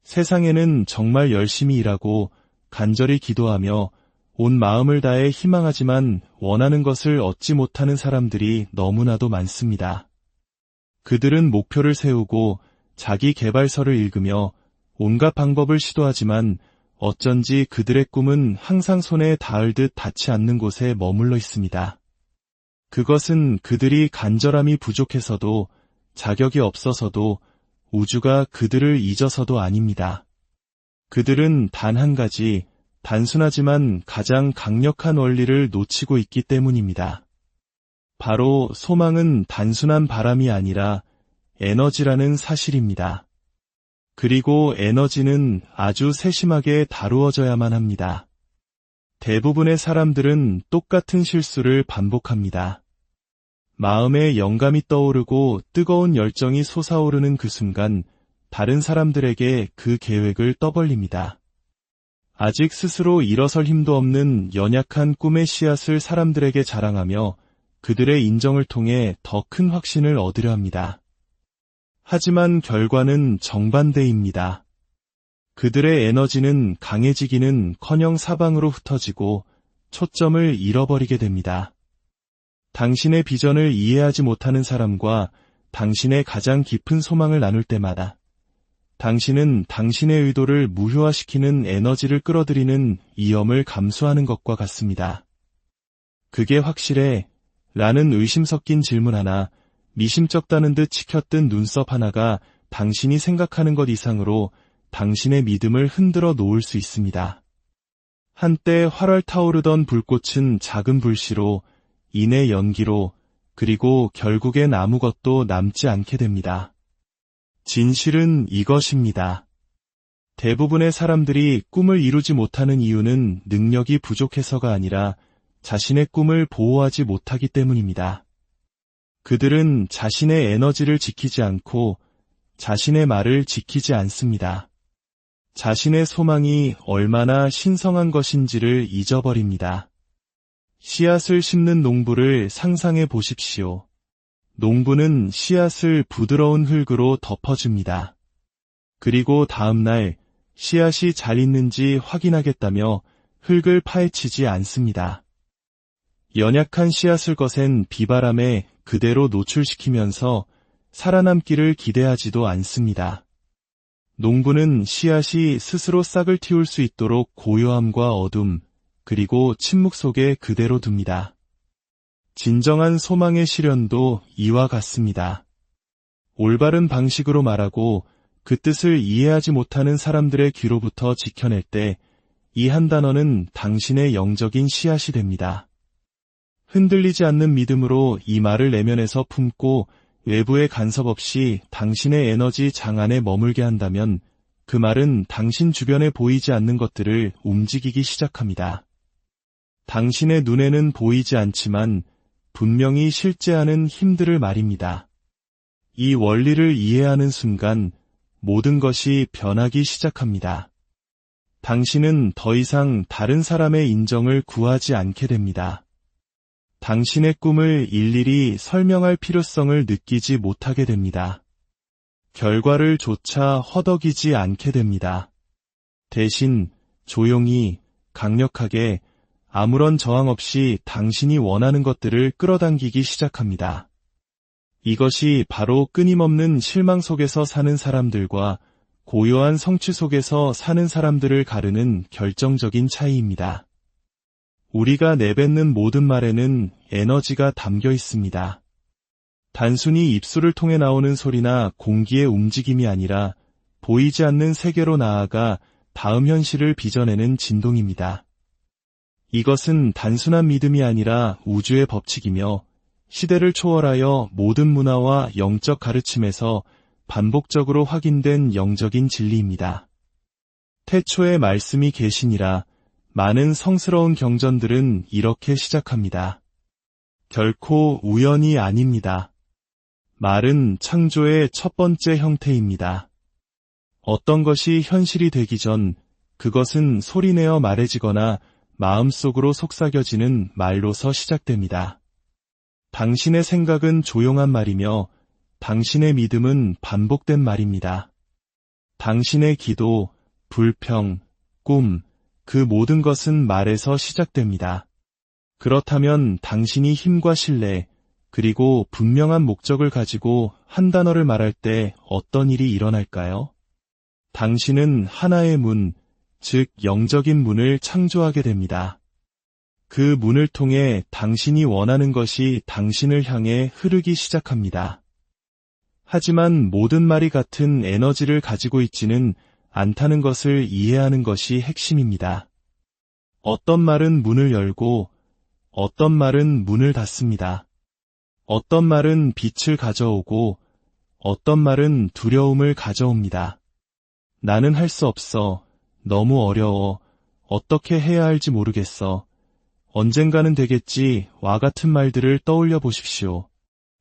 세상에는 정말 열심히 일하고 간절히 기도하며 온 마음을 다해 희망하지만 원하는 것을 얻지 못하는 사람들이 너무나도 많습니다. 그들은 목표를 세우고 자기 개발서를 읽으며 온갖 방법을 시도하지만 어쩐지 그들의 꿈은 항상 손에 닿을 듯 닿지 않는 곳에 머물러 있습니다. 그것은 그들이 간절함이 부족해서도 자격이 없어서도 우주가 그들을 잊어서도 아닙니다. 그들은 단 한 가지 단순하지만 가장 강력한 원리를 놓치고 있기 때문입니다. 바로 소망은 단순한 바람이 아니라 에너지라는 사실입니다. 그리고 에너지는 아주 세심하게 다루어져야만 합니다. 대부분의 사람들은 똑같은 실수를 반복합니다. 마음에 영감이 떠오르고 뜨거운 열정이 솟아오르는 그 순간 다른 사람들에게 그 계획을 떠벌립니다. 아직 스스로 일어설 힘도 없는 연약한 꿈의 씨앗을 사람들에게 자랑하며 그들의 인정을 통해 더 큰 확신을 얻으려 합니다. 하지만 결과는 정반대입니다. 그들의 에너지는 강해지기는커녕 사방으로 흩어지고 초점을 잃어버리게 됩니다. 당신의 비전을 이해하지 못하는 사람과 당신의 가장 깊은 소망을 나눌 때마다 당신은 당신의 의도를 무효화시키는 에너지를 끌어들이는 위험을 감수하는 것과 같습니다. 그게 확실해? 라는 의심 섞인 질문 하나, 미심쩍다는 듯 치켜뜬 눈썹 하나가 당신이 생각하는 것 이상으로 당신의 믿음을 흔들어 놓을 수 있습니다. 한때 활활 타오르던 불꽃은 작은 불씨로, 인의 연기로, 그리고 결국엔 아무것도 남지 않게 됩니다. 진실은 이것입니다. 대부분의 사람들이 꿈을 이루지 못하는 이유는 능력이 부족해서가 아니라 자신의 꿈을 보호하지 못하기 때문입니다. 그들은 자신의 에너지를 지키지 않고 자신의 말을 지키지 않습니다. 자신의 소망이 얼마나 신성한 것인지를 잊어버립니다. 씨앗을 심는 농부를 상상해 보십시오. 농부는 씨앗을 부드러운 흙으로 덮어줍니다. 그리고 다음날 씨앗이 잘 있는지 확인하겠다며 흙을 파헤치지 않습니다. 연약한 씨앗을 거센 비바람에 그대로 노출시키면서 살아남기를 기대하지도 않습니다. 농부는 씨앗이 스스로 싹을 틔울 수 있도록 고요함과 어둠, 그리고 침묵 속에 그대로 둡니다. 진정한 소망의 실현도 이와 같습니다. 올바른 방식으로 말하고 그 뜻을 이해하지 못하는 사람들의 귀로부터 지켜낼 때 이 한 단어는 당신의 영적인 씨앗이 됩니다. 흔들리지 않는 믿음으로 이 말을 내면에서 품고 외부의 간섭 없이 당신의 에너지 장안에 머물게 한다면 그 말은 당신 주변에 보이지 않는 것들을 움직이기 시작합니다. 당신의 눈에는 보이지 않지만 분명히 실제하는 힘들을 말입니다. 이 원리를 이해하는 순간 모든 것이 변하기 시작합니다. 당신은 더 이상 다른 사람의 인정을 구하지 않게 됩니다. 당신의 꿈을 일일이 설명할 필요성을 느끼지 못하게 됩니다. 결과를 조차 허덕이지 않게 됩니다. 대신 조용히, 강력하게, 아무런 저항 없이 당신이 원하는 것들을 끌어당기기 시작합니다. 이것이 바로 끊임없는 실망 속에서 사는 사람들과 고요한 성취 속에서 사는 사람들을 가르는 결정적인 차이입니다. 우리가 내뱉는 모든 말에는 에너지가 담겨 있습니다. 단순히 입술을 통해 나오는 소리나 공기의 움직임이 아니라 보이지 않는 세계로 나아가 다음 현실을 빚어내는 진동입니다. 이것은 단순한 믿음이 아니라 우주의 법칙이며 시대를 초월하여 모든 문화와 영적 가르침에서 반복적으로 확인된 영적인 진리입니다. 태초에 말씀이 계시니라. 많은 성스러운 경전들은 이렇게 시작합니다. 결코 우연이 아닙니다. 말은 창조의 첫 번째 형태입니다. 어떤 것이 현실이 되기 전 그것은 소리내어 말해지거나 마음속으로 속삭여지는 말로서 시작됩니다. 당신의 생각은 조용한 말이며 당신의 믿음은 반복된 말입니다. 당신의 기도, 불평, 꿈, 그 모든 것은 말에서 시작됩니다. 그렇다면 당신이 힘과 신뢰, 그리고 분명한 목적을 가지고 한 단어를 말할 때 어떤 일이 일어날까요? 당신은 하나의 문, 즉 영적인 문을 창조하게 됩니다. 그 문을 통해 당신이 원하는 것이 당신을 향해 흐르기 시작합니다. 하지만 모든 말이 같은 에너지를 가지고 있지는 않다는 것을 이해하는 것이 핵심입니다. 어떤 말은 문을 열고 어떤 말은 문을 닫습니다. 어떤 말은 빛을 가져오고 어떤 말은 두려움을 가져옵니다. 나는 할 수 없어. 너무 어려워. 어떻게 해야 할지 모르겠어. 언젠가는 되겠지. 와 같은 말들을 떠올려 보십시오.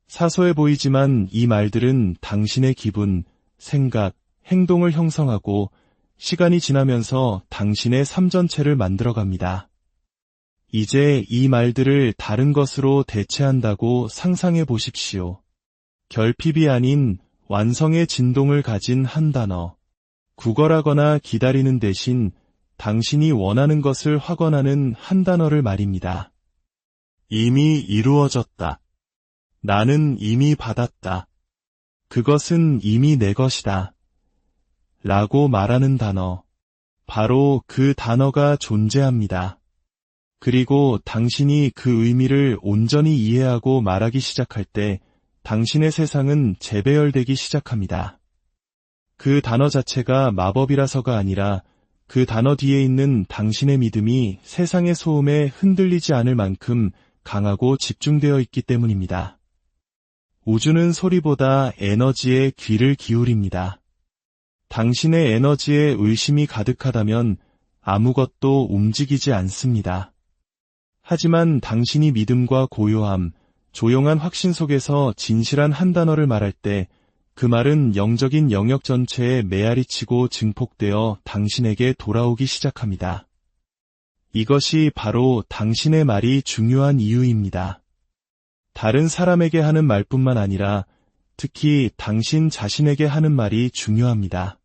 사소해 보이지만 이 말들은 당신의 기분, 생각, 행동을 형성하고 시간이 지나면서 당신의 삶 전체를 만들어갑니다. 이제 이 말들을 다른 것으로 대체한다고 상상해 보십시오. 결핍이 아닌 완성의 진동을 가진 한 단어. 구걸하거나 기다리는 대신 당신이 원하는 것을 확언하는 한 단어를 말입니다. 이미 이루어졌다. 나는 이미 받았다. 그것은 이미 내 것이다. 라고 말하는 단어. 바로 그 단어가 존재합니다. 그리고 당신이 그 의미를 온전히 이해하고 말하기 시작할 때 당신의 세상은 재배열되기 시작합니다. 그 단어 자체가 마법이라서가 아니라 그 단어 뒤에 있는 당신의 믿음이 세상의 소음에 흔들리지 않을 만큼 강하고 집중되어 있기 때문입니다. 우주는 소리보다 에너지에 귀를 기울입니다. 당신의 에너지에 의심이 가득하다면 아무것도 움직이지 않습니다. 하지만 당신이 믿음과 고요함, 조용한 확신 속에서 진실한 한 단어를 말할 때 그 말은 영적인 영역 전체에 메아리치고 증폭되어 당신에게 돌아오기 시작합니다. 이것이 바로 당신의 말이 중요한 이유입니다. 다른 사람에게 하는 말뿐만 아니라 특히 당신 자신에게 하는 말이 중요합니다.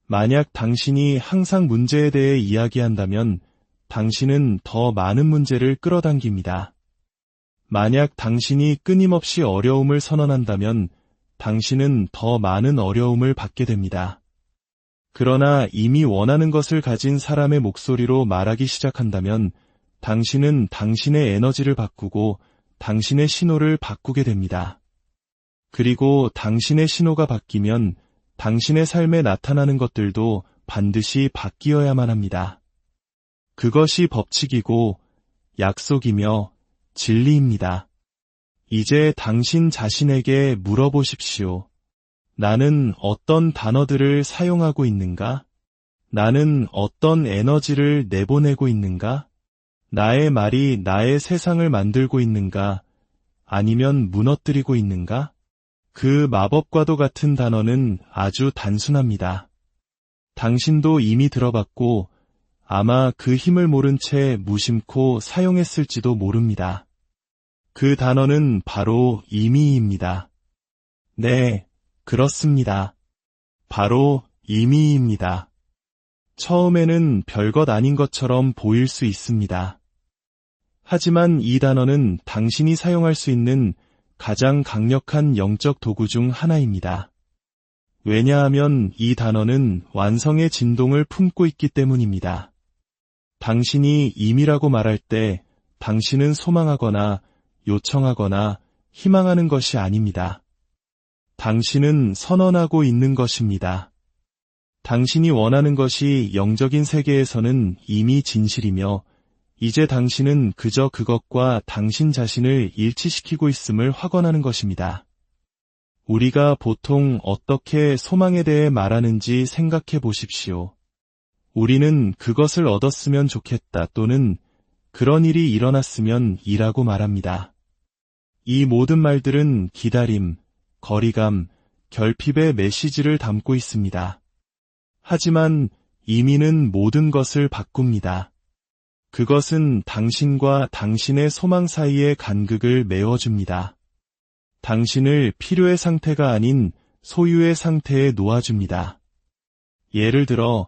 만약 당신이 항상 문제에 대해 이야기한다면 당신은 더 많은 문제를 끌어당깁니다. 만약 당신이 끊임없이 어려움을 선언한다면 당신은 더 많은 어려움을 받게 됩니다. 그러나 이미 원하는 것을 가진 사람의 목소리로 말하기 시작한다면 당신은 당신의 에너지를 바꾸고 당신의 신호를 바꾸게 됩니다. 그리고 당신의 신호가 바뀌면 당신의 삶에 나타나는 것들도 반드시 바뀌어야만 합니다. 그것이 법칙이고 약속이며 진리입니다. 이제 당신 자신에게 물어보십시오. 나는 어떤 단어들을 사용하고 있는가? 나는 어떤 에너지를 내보내고 있는가? 나의 말이 나의 세상을 만들고 있는가? 아니면 무너뜨리고 있는가? 그 마법과도 같은 단어는 아주 단순합니다. 당신도 이미 들어봤고 아마 그 힘을 모른 채 무심코 사용했을지도 모릅니다. 그 단어는 바로 이미입니다. 네, 그렇습니다. 바로 이미입니다. 처음에는 별것 아닌 것처럼 보일 수 있습니다. 하지만 이 단어는 당신이 사용할 수 있는 가장 강력한 영적 도구 중 하나입니다. 왜냐하면 이 단어는 완성의 진동을 품고 있기 때문입니다. 당신이 임이라고 말할 때 당신은 소망하거나 요청하거나 희망하는 것이 아닙니다. 당신은 선언하고 있는 것입니다. 당신이 원하는 것이 영적인 세계에서는 이미 진실이며 이제 당신은 그저 그것과 당신 자신을 일치시키고 있음을 확언하는 것입니다. 우리가 보통 어떻게 소망에 대해 말하는지 생각해 보십시오. 우리는 그것을 얻었으면 좋겠다 또는 그런 일이 일어났으면 이라고 말합니다. 이 모든 말들은 기다림, 거리감, 결핍의 메시지를 담고 있습니다. 하지만 이미는 모든 것을 바꿉니다. 그것은 당신과 당신의 소망 사이의 간극을 메워줍니다. 당신을 필요의 상태가 아닌 소유의 상태에 놓아줍니다. 예를 들어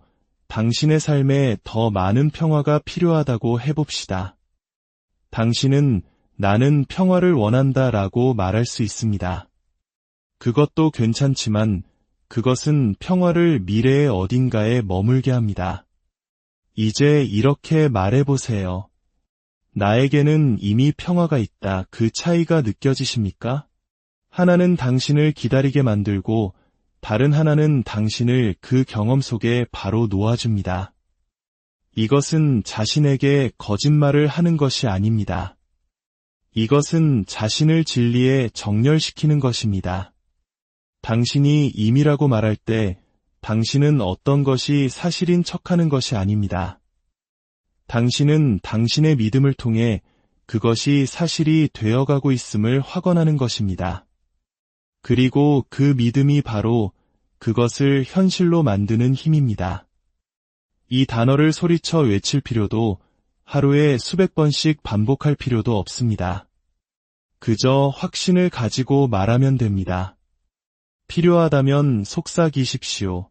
당신의 삶에 더 많은 평화가 필요하다고 해봅시다. 당신은 나는 평화를 원한다 라고 말할 수 있습니다. 그것도 괜찮지만 그것은 평화를 미래의 어딘가에 머물게 합니다. 이제 이렇게 말해보세요. 나에게는 이미 평화가 있다. 그 차이가 느껴지십니까? 하나는 당신을 기다리게 만들고 다른 하나는 당신을 그 경험 속에 바로 놓아줍니다. 이것은 자신에게 거짓말을 하는 것이 아닙니다. 이것은 자신을 진리에 정렬시키는 것입니다. 당신이 임이라고 말할 때 당신은 어떤 것이 사실인 척하는 것이 아닙니다. 당신은 당신의 믿음을 통해 그것이 사실이 되어가고 있음을 확언하는 것입니다. 그리고 그 믿음이 바로 그것을 현실로 만드는 힘입니다. 이 단어를 소리쳐 외칠 필요도 하루에 수백 번씩 반복할 필요도 없습니다. 그저 확신을 가지고 말하면 됩니다. 필요하다면 속삭이십시오.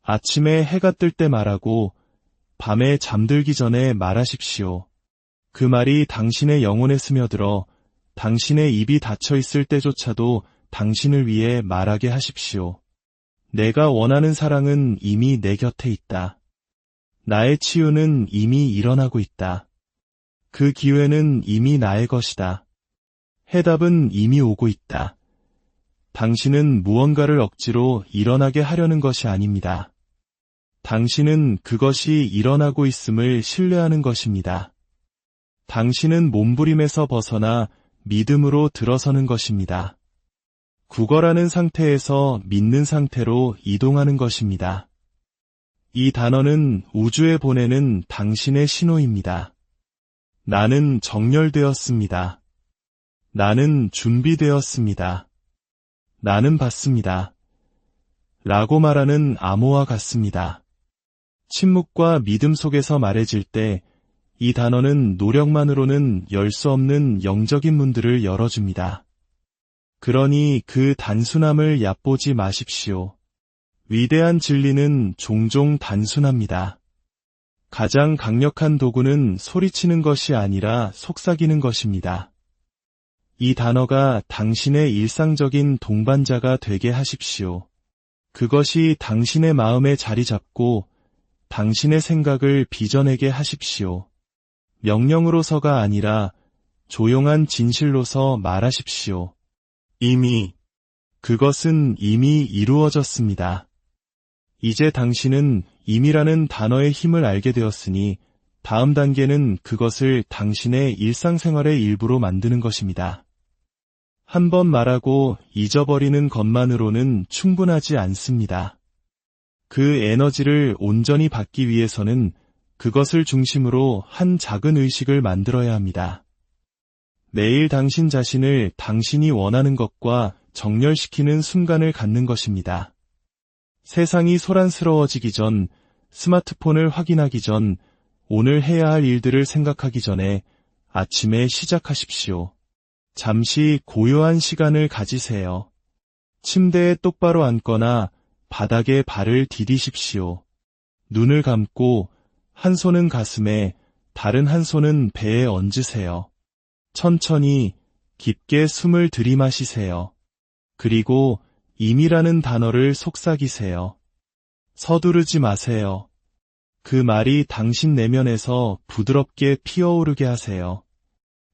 아침에 해가 뜰 때 말하고 밤에 잠들기 전에 말하십시오. 그 말이 당신의 영혼에 스며들어 당신의 입이 닫혀 있을 때조차도 당신을 위해 말하게 하십시오. 내가 원하는 사랑은 이미 내 곁에 있다. 나의 치유는 이미 일어나고 있다. 그 기회는 이미 나의 것이다. 해답은 이미 오고 있다. 당신은 무언가를 억지로 일어나게 하려는 것이 아닙니다. 당신은 그것이 일어나고 있음을 신뢰하는 것입니다. 당신은 몸부림에서 벗어나 믿음으로 들어서는 것입니다. 구걸하는 상태에서 믿는 상태로 이동하는 것입니다. 이 단어는 우주에 보내는 당신의 신호입니다. 나는 정렬되었습니다. 나는 준비되었습니다. 나는 받습니다. 라고 말하는 암호와 같습니다. 침묵과 믿음 속에서 말해질 때 이 단어는 노력만으로는 열 수 없는 영적인 문들을 열어줍니다. 그러니 그 단순함을 얕보지 마십시오. 위대한 진리는 종종 단순합니다. 가장 강력한 도구는 소리치는 것이 아니라 속삭이는 것입니다. 이 단어가 당신의 일상적인 동반자가 되게 하십시오. 그것이 당신의 마음에 자리 잡고 당신의 생각을 빚어내게 하십시오. 명령으로서가 아니라 조용한 진실로서 말하십시오. 그것은 이미 이루어졌습니다. 이제 당신은 임이라는 단어의 힘을 알게 되었으니 다음 단계는 그것을 당신의 일상생활의 일부로 만드는 것입니다. 한 번 말하고 잊어버리는 것만으로는 충분하지 않습니다. 그 에너지를 온전히 받기 위해서는 그것을 중심으로 한 작은 의식을 만들어야 합니다. 매일 당신 자신을 당신이 원하는 것과 정렬시키는 순간을 갖는 것입니다. 세상이 소란스러워지기 전, 스마트폰을 확인하기 전, 오늘 해야 할 일들을 생각하기 전에 아침에 시작하십시오. 잠시 고요한 시간을 가지세요. 침대에 똑바로 앉거나 바닥에 발을 디디십시오. 눈을 감고 한 손은 가슴에, 다른 한 손은 배에 얹으세요. 천천히 깊게 숨을 들이마시세요. 그리고 임이라는 단어를 속삭이세요. 서두르지 마세요. 그 말이 당신 내면에서 부드럽게 피어오르게 하세요.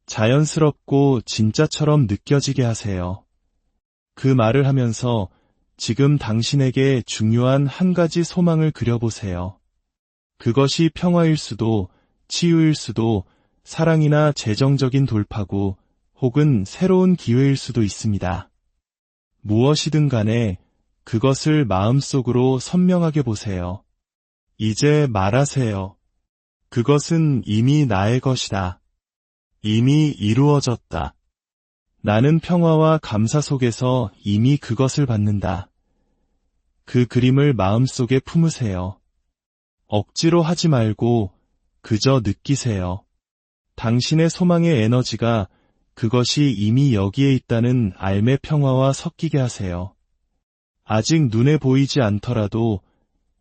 자연스럽고 진짜처럼 느껴지게 하세요. 그 말을 하면서 지금 당신에게 중요한 한 가지 소망을 그려보세요. 그것이 평화일 수도, 치유일 수도, 사랑이나 재정적인 돌파구, 혹은 새로운 기회일 수도 있습니다. 무엇이든 간에 그것을 마음속으로 선명하게 보세요. 이제 말하세요. 그것은 이미 나의 것이다. 이미 이루어졌다. 나는 평화와 감사 속에서 이미 그것을 받는다. 그 그림을 마음속에 품으세요. 억지로 하지 말고 그저 느끼세요. 당신의 소망의 에너지가 그것이 이미 여기에 있다는 알매 평화와 섞이게 하세요. 아직 눈에 보이지 않더라도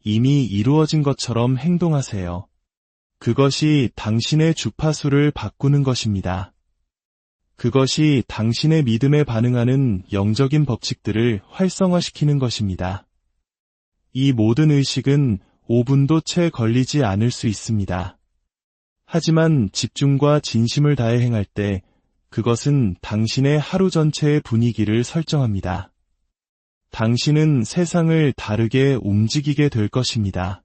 이미 이루어진 것처럼 행동하세요. 그것이 당신의 주파수를 바꾸는 것입니다. 그것이 당신의 믿음에 반응하는 영적인 법칙들을 활성화시키는 것입니다. 이 모든 의식은 5분도 채 걸리지 않을 수 있습니다. 하지만 집중과 진심을 다해 행할 때 그것은 당신의 하루 전체의 분위기를 설정합니다. 당신은 세상을 다르게 움직이게 될 것입니다.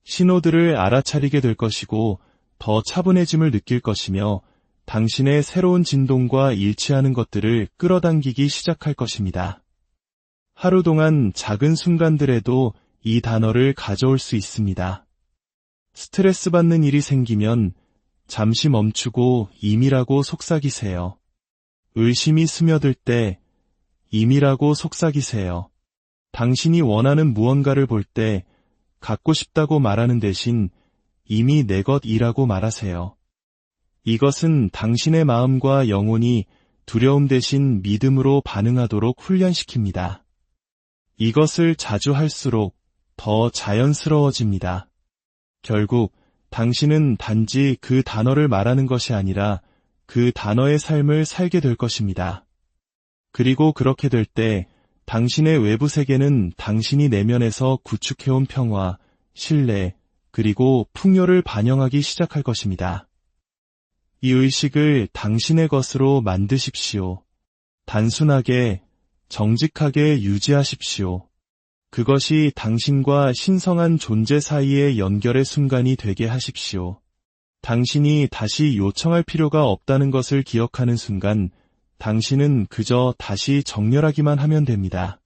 신호들을 알아차리게 될 것이고 더 차분해짐을 느낄 것이며 당신의 새로운 진동과 일치하는 것들을 끌어당기기 시작할 것입니다. 하루 동안 작은 순간들에도 이 단어를 가져올 수 있습니다. 스트레스 받는 일이 생기면 잠시 멈추고 임이라고 속삭이세요. 의심이 스며들 때 임이라고 속삭이세요. 당신이 원하는 무언가를 볼 때 갖고 싶다고 말하는 대신 이미 내 것이라고 말하세요. 이것은 당신의 마음과 영혼이 두려움 대신 믿음으로 반응하도록 훈련시킵니다. 이것을 자주 할수록 더 자연스러워집니다. 결국 당신은 단지 그 단어를 말하는 것이 아니라 그 단어의 삶을 살게 될 것입니다. 그리고 그렇게 될 때 당신의 외부 세계는 당신이 내면에서 구축해온 평화, 신뢰, 그리고 풍요를 반영하기 시작할 것입니다. 이 의식을 당신의 것으로 만드십시오. 단순하게, 정직하게 유지하십시오. 그것이 당신과 신성한 존재 사이의 연결의 순간이 되게 하십시오. 당신이 다시 요청할 필요가 없다는 것을 기억하는 순간 당신은 그저 다시 정렬하기만 하면 됩니다.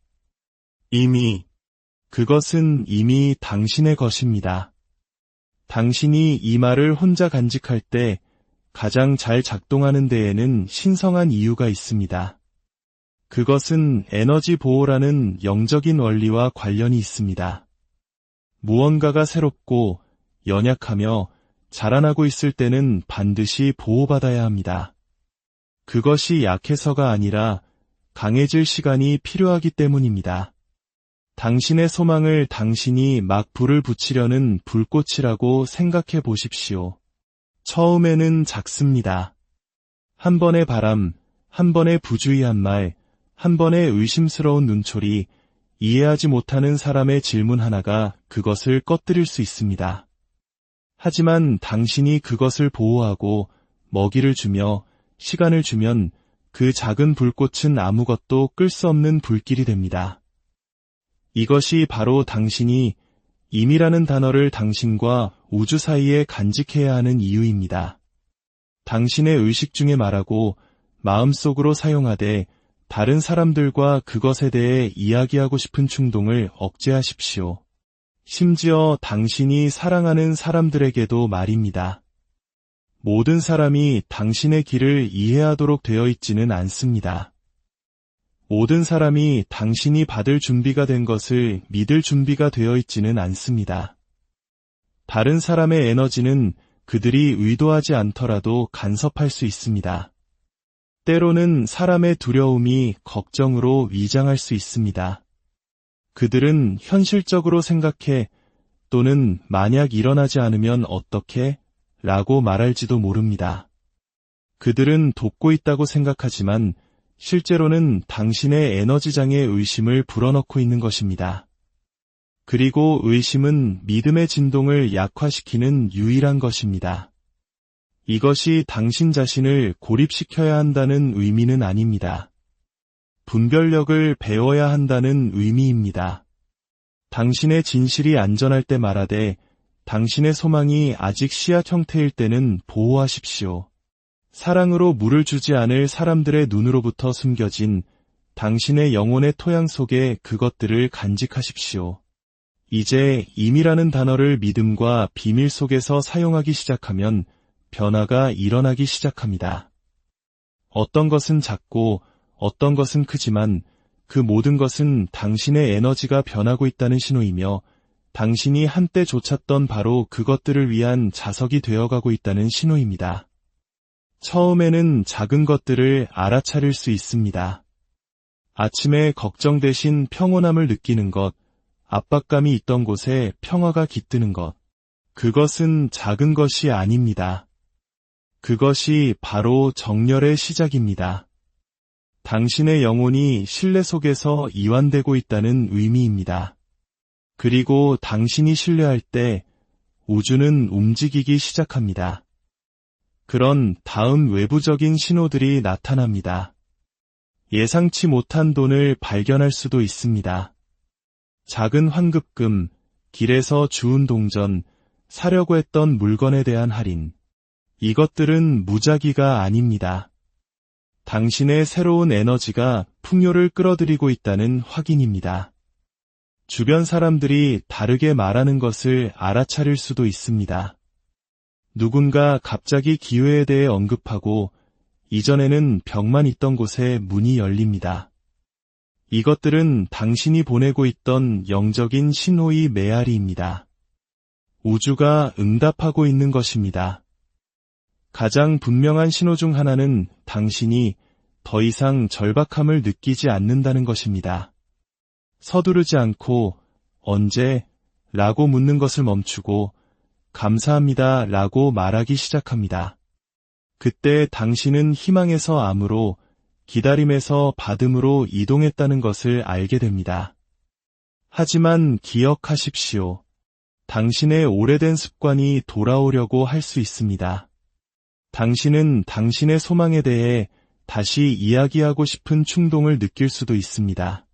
그것은 이미 당신의 것입니다. 당신이 이 말을 혼자 간직할 때 가장 잘 작동하는 데에는 신성한 이유가 있습니다. 그것은 에너지 보호라는 영적인 원리와 관련이 있습니다. 무언가가 새롭고 연약하며 자라나고 있을 때는 반드시 보호받아야 합니다. 그것이 약해서가 아니라 강해질 시간이 필요하기 때문입니다. 당신의 소망을 당신이 막 불을 붙이려는 불꽃이라고 생각해 보십시오. 처음에는 작습니다. 한 번의 바람, 한 번의 부주의한 말, 한 번의 의심스러운 눈초리, 이해하지 못하는 사람의 질문 하나가 그것을 꺼뜨릴 수 있습니다. 하지만 당신이 그것을 보호하고 먹이를 주며 시간을 주면 그 작은 불꽃은 아무것도 끌 수 없는 불길이 됩니다. 이것이 바로 당신이 임이라는 단어를 당신과 우주 사이에 간직해야 하는 이유입니다. 당신의 의식 중에 말하고 마음속으로 사용하되 다른 사람들과 그것에 대해 이야기하고 싶은 충동을 억제하십시오. 심지어 당신이 사랑하는 사람들에게도 말입니다. 모든 사람이 당신의 길을 이해하도록 되어 있지는 않습니다. 모든 사람이 당신이 받을 준비가 된 것을 믿을 준비가 되어 있지는 않습니다. 다른 사람의 에너지는 그들이 의도하지 않더라도 간섭할 수 있습니다. 때로는 사람의 두려움이 걱정으로 위장할 수 있습니다. 그들은 현실적으로 생각해 또는 만약 일어나지 않으면 어떻게? 라고 말할지도 모릅니다. 그들은 돕고 있다고 생각하지만 실제로는 당신의 에너지장에 의심을 불어넣고 있는 것입니다. 그리고 의심은 믿음의 진동을 약화시키는 유일한 것입니다. 이것이 당신 자신을 고립시켜야 한다는 의미는 아닙니다. 분별력을 배워야 한다는 의미입니다. 당신의 진실이 안전할 때 말하되 당신의 소망이 아직 씨앗 형태일 때는 보호하십시오. 사랑으로 물을 주지 않을 사람들의 눈으로부터 숨겨진 당신의 영혼의 토양 속에 그것들을 간직하십시오. 이제 임이라는 단어를 믿음과 비밀 속에서 사용하기 시작하면 변화가 일어나기 시작합니다. 어떤 것은 작고 어떤 것은 크지만 그 모든 것은 당신의 에너지가 변하고 있다는 신호이며 당신이 한때 좇았던 바로 그것들을 위한 자석이 되어가고 있다는 신호입니다. 처음에는 작은 것들을 알아차릴 수 있습니다. 아침에 걱정 대신 평온함을 느끼는 것, 압박감이 있던 곳에 평화가 깃드는 것, 그것은 작은 것이 아닙니다. 그것이 바로 정렬의 시작입니다. 당신의 영혼이 신뢰 속에서 이완되고 있다는 의미입니다. 그리고 당신이 신뢰할 때 우주는 움직이기 시작합니다. 그런 다음 외부적인 신호들이 나타납니다. 예상치 못한 돈을 발견할 수도 있습니다. 작은 환급금, 길에서 주운 동전, 사려고 했던 물건에 대한 할인. 이것들은 무작위가 아닙니다. 당신의 새로운 에너지가 풍요를 끌어들이고 있다는 확인입니다. 주변 사람들이 다르게 말하는 것을 알아차릴 수도 있습니다. 누군가 갑자기 기회에 대해 언급하고 이전에는 벽만 있던 곳에 문이 열립니다. 이것들은 당신이 보내고 있던 영적인 신호의 메아리입니다. 우주가 응답하고 있는 것입니다. 가장 분명한 신호 중 하나는 당신이 더 이상 절박함을 느끼지 않는다는 것입니다. 서두르지 않고 언제? 라고 묻는 것을 멈추고 감사합니다 라고 말하기 시작합니다. 그때 당신은 희망에서 암으로, 기다림에서 받음으로 이동했다는 것을 알게 됩니다. 하지만 기억하십시오. 당신의 오래된 습관이 돌아오려고 할 수 있습니다. 당신은 당신의 소망에 대해 다시 이야기하고 싶은 충동을 느낄 수도 있습니다.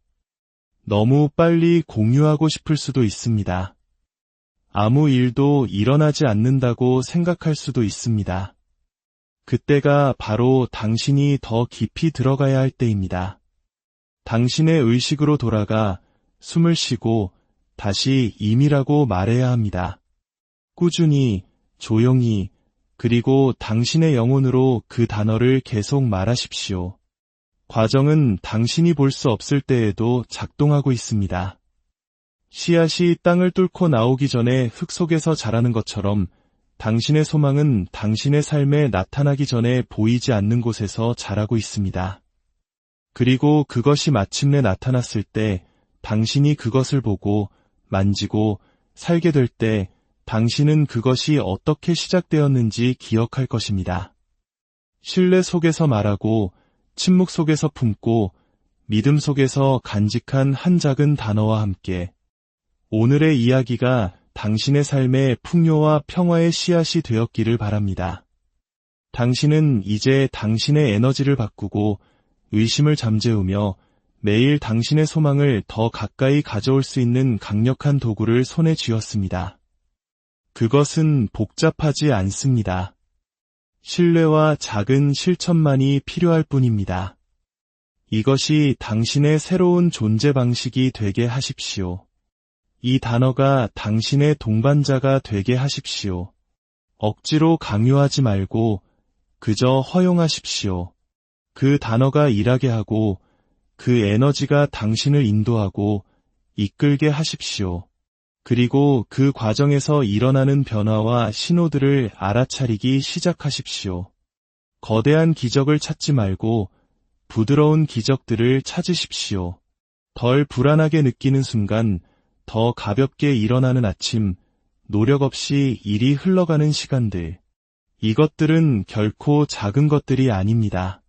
너무 빨리 공유하고 싶을 수도 있습니다. 아무 일도 일어나지 않는다고 생각할 수도 있습니다. 그때가 바로 당신이 더 깊이 들어가야 할 때입니다. 당신의 의식으로 돌아가 숨을 쉬고 다시 임이라고 말해야 합니다. 꾸준히, 조용히, 그리고 당신의 영혼으로 그 단어를 계속 말하십시오. 과정은 당신이 볼 수 없을 때에도 작동하고 있습니다. 씨앗이 땅을 뚫고 나오기 전에 흙 속에서 자라는 것처럼 당신의 소망은 당신의 삶에 나타나기 전에 보이지 않는 곳에서 자라고 있습니다. 그리고 그것이 마침내 나타났을 때 당신이 그것을 보고 만지고 살게 될 때 당신은 그것이 어떻게 시작되었는지 기억할 것입니다. 신뢰 속에서 말하고 침묵 속에서 품고 믿음 속에서 간직한 한 작은 단어와 함께 오늘의 이야기가 당신의 삶의 풍요와 평화의 씨앗이 되었기를 바랍니다. 당신은 이제 당신의 에너지를 바꾸고 의심을 잠재우며 매일 당신의 소망을 더 가까이 가져올 수 있는 강력한 도구를 손에 쥐었습니다. 그것은 복잡하지 않습니다. 신뢰와 작은 실천만이 필요할 뿐입니다. 이것이 당신의 새로운 존재 방식이 되게 하십시오. 이 단어가 당신의 동반자가 되게 하십시오. 억지로 강요하지 말고 그저 허용하십시오. 그 단어가 일하게 하고 그 에너지가 당신을 인도하고 이끌게 하십시오. 그리고 그 과정에서 일어나는 변화와 신호들을 알아차리기 시작하십시오. 거대한 기적을 찾지 말고 부드러운 기적들을 찾으십시오. 덜 불안하게 느끼는 순간, 더 가볍게 일어나는 아침, 노력 없이 일이 흘러가는 시간들. 이것들은 결코 작은 것들이 아닙니다.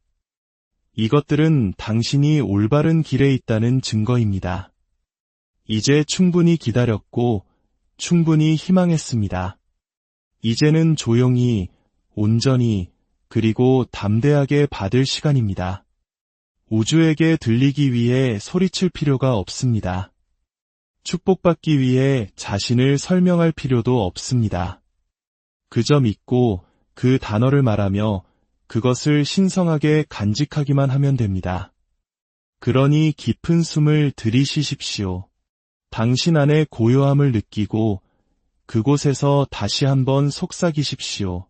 이것들은 당신이 올바른 길에 있다는 증거입니다. 이제 충분히 기다렸고, 충분히 희망했습니다. 이제는 조용히, 온전히, 그리고 담대하게 받을 시간입니다. 우주에게 들리기 위해 소리칠 필요가 없습니다. 축복받기 위해 자신을 설명할 필요도 없습니다. 그저 믿고 그 단어를 말하며 그것을 신성하게 간직하기만 하면 됩니다. 그러니 깊은 숨을 들이쉬십시오. 당신 안의 고요함을 느끼고 그곳에서 다시 한번 속삭이십시오.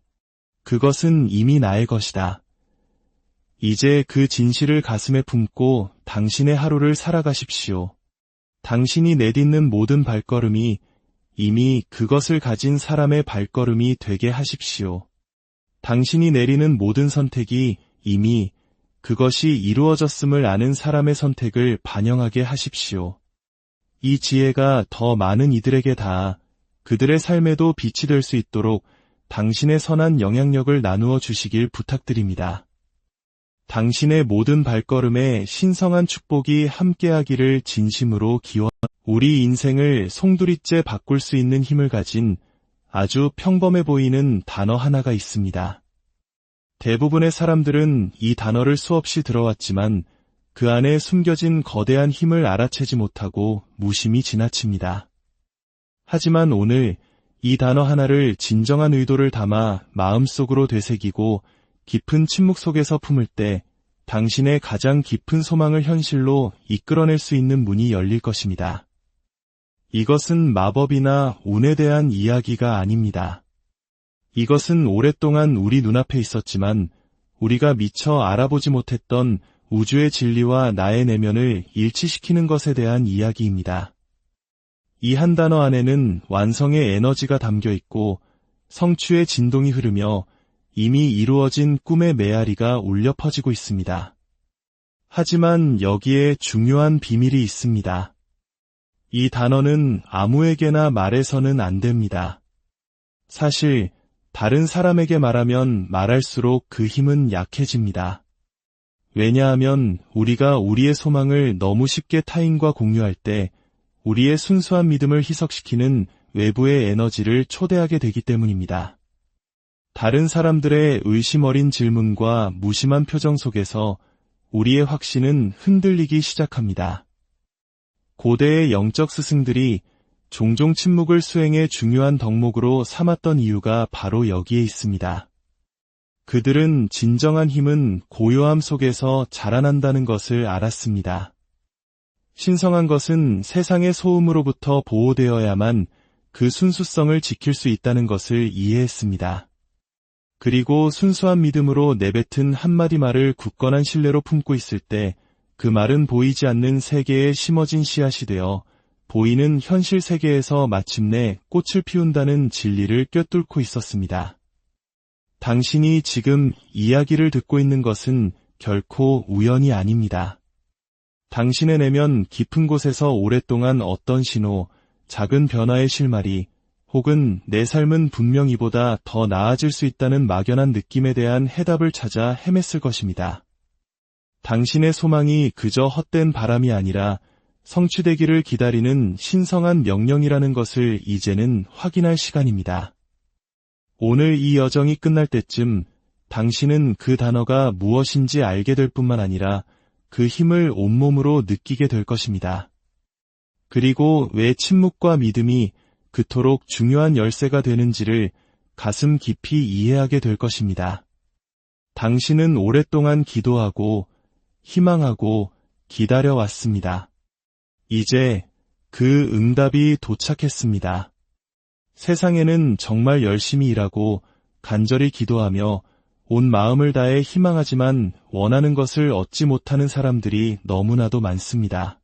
그것은 이미 나의 것이다. 이제 그 진실을 가슴에 품고 당신의 하루를 살아가십시오. 당신이 내딛는 모든 발걸음이 이미 그것을 가진 사람의 발걸음이 되게 하십시오. 당신이 내리는 모든 선택이 이미 그것이 이루어졌음을 아는 사람의 선택을 반영하게 하십시오. 이 지혜가 더 많은 이들에게 닿아 그들의 삶에도 빛이 될 수 있도록 당신의 선한 영향력을 나누어 주시길 부탁드립니다. 당신의 모든 발걸음에 신성한 축복이 함께하기를 진심으로 기원. 우리 인생을 송두리째 바꿀 수 있는 힘을 가진 아주 평범해 보이는 단어 하나가 있습니다. 대부분의 사람들은 이 단어를 수없이 들어왔지만 그 안에 숨겨진 거대한 힘을 알아채지 못하고 무심히 지나칩니다. 하지만 오늘 이 단어 하나를 진정한 의도를 담아 마음속으로 되새기고 깊은 침묵 속에서 품을 때 당신의 가장 깊은 소망을 현실로 이끌어낼 수 있는 문이 열릴 것입니다. 이것은 마법이나 운에 대한 이야기가 아닙니다. 이것은 오랫동안 우리 눈앞에 있었지만 우리가 미처 알아보지 못했던 우주의 진리와 나의 내면을 일치시키는 것에 대한 이야기입니다. 이 한 단어 안에는 완성의 에너지가 담겨 있고 성취의 진동이 흐르며 이미 이루어진 꿈의 메아리가 울려 퍼지고 있습니다. 하지만 여기에 중요한 비밀이 있습니다. 이 단어는 아무에게나 말해서는 안 됩니다. 사실 다른 사람에게 말하면 말할수록 그 힘은 약해집니다. 왜냐하면 우리가 우리의 소망을 너무 쉽게 타인과 공유할 때 우리의 순수한 믿음을 희석시키는 외부의 에너지를 초대하게 되기 때문입니다. 다른 사람들의 의심 어린 질문과 무심한 표정 속에서 우리의 확신은 흔들리기 시작합니다. 고대의 영적 스승들이 종종 침묵을 수행의 중요한 덕목으로 삼았던 이유가 바로 여기에 있습니다. 그들은 진정한 힘은 고요함 속에서 자라난다는 것을 알았습니다. 신성한 것은 세상의 소음으로부터 보호되어야만 그 순수성을 지킬 수 있다는 것을 이해했습니다. 그리고 순수한 믿음으로 내뱉은 한마디 말을 굳건한 신뢰로 품고 있을 때 그 말은 보이지 않는 세계에 심어진 씨앗이 되어 보이는 현실 세계에서 마침내 꽃을 피운다는 진리를 꿰뚫고 있었습니다. 당신이 지금 이야기를 듣고 있는 것은 결코 우연이 아닙니다. 당신의 내면 깊은 곳에서 오랫동안 어떤 신호, 작은 변화의 실마리, 혹은 내 삶은 분명 이보다 더 나아질 수 있다는 막연한 느낌에 대한 해답을 찾아 헤맸을 것입니다. 당신의 소망이 그저 헛된 바람이 아니라 성취되기를 기다리는 신성한 명령이라는 것을 이제는 확인할 시간입니다. 오늘 이 여정이 끝날 때쯤 당신은 그 단어가 무엇인지 알게 될 뿐만 아니라 그 힘을 온몸으로 느끼게 될 것입니다. 그리고 왜 침묵과 믿음이 그토록 중요한 열쇠가 되는지를 가슴 깊이 이해하게 될 것입니다. 당신은 오랫동안 기도하고 희망하고 기다려왔습니다. 이제 그 응답이 도착했습니다. 세상에는 정말 열심히 일하고 간절히 기도하며 온 마음을 다해 희망하지만 원하는 것을 얻지 못하는 사람들이 너무나도 많습니다.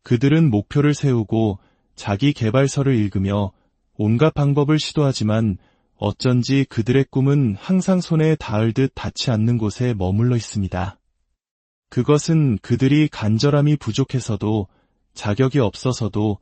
그들은 목표를 세우고 자기 개발서를 읽으며 온갖 방법을 시도하지만 어쩐지 그들의 꿈은 항상 손에 닿을 듯 닿지 않는 곳에 머물러 있습니다. 그것은 그들이 간절함이 부족해서도, 자격이 없어서도,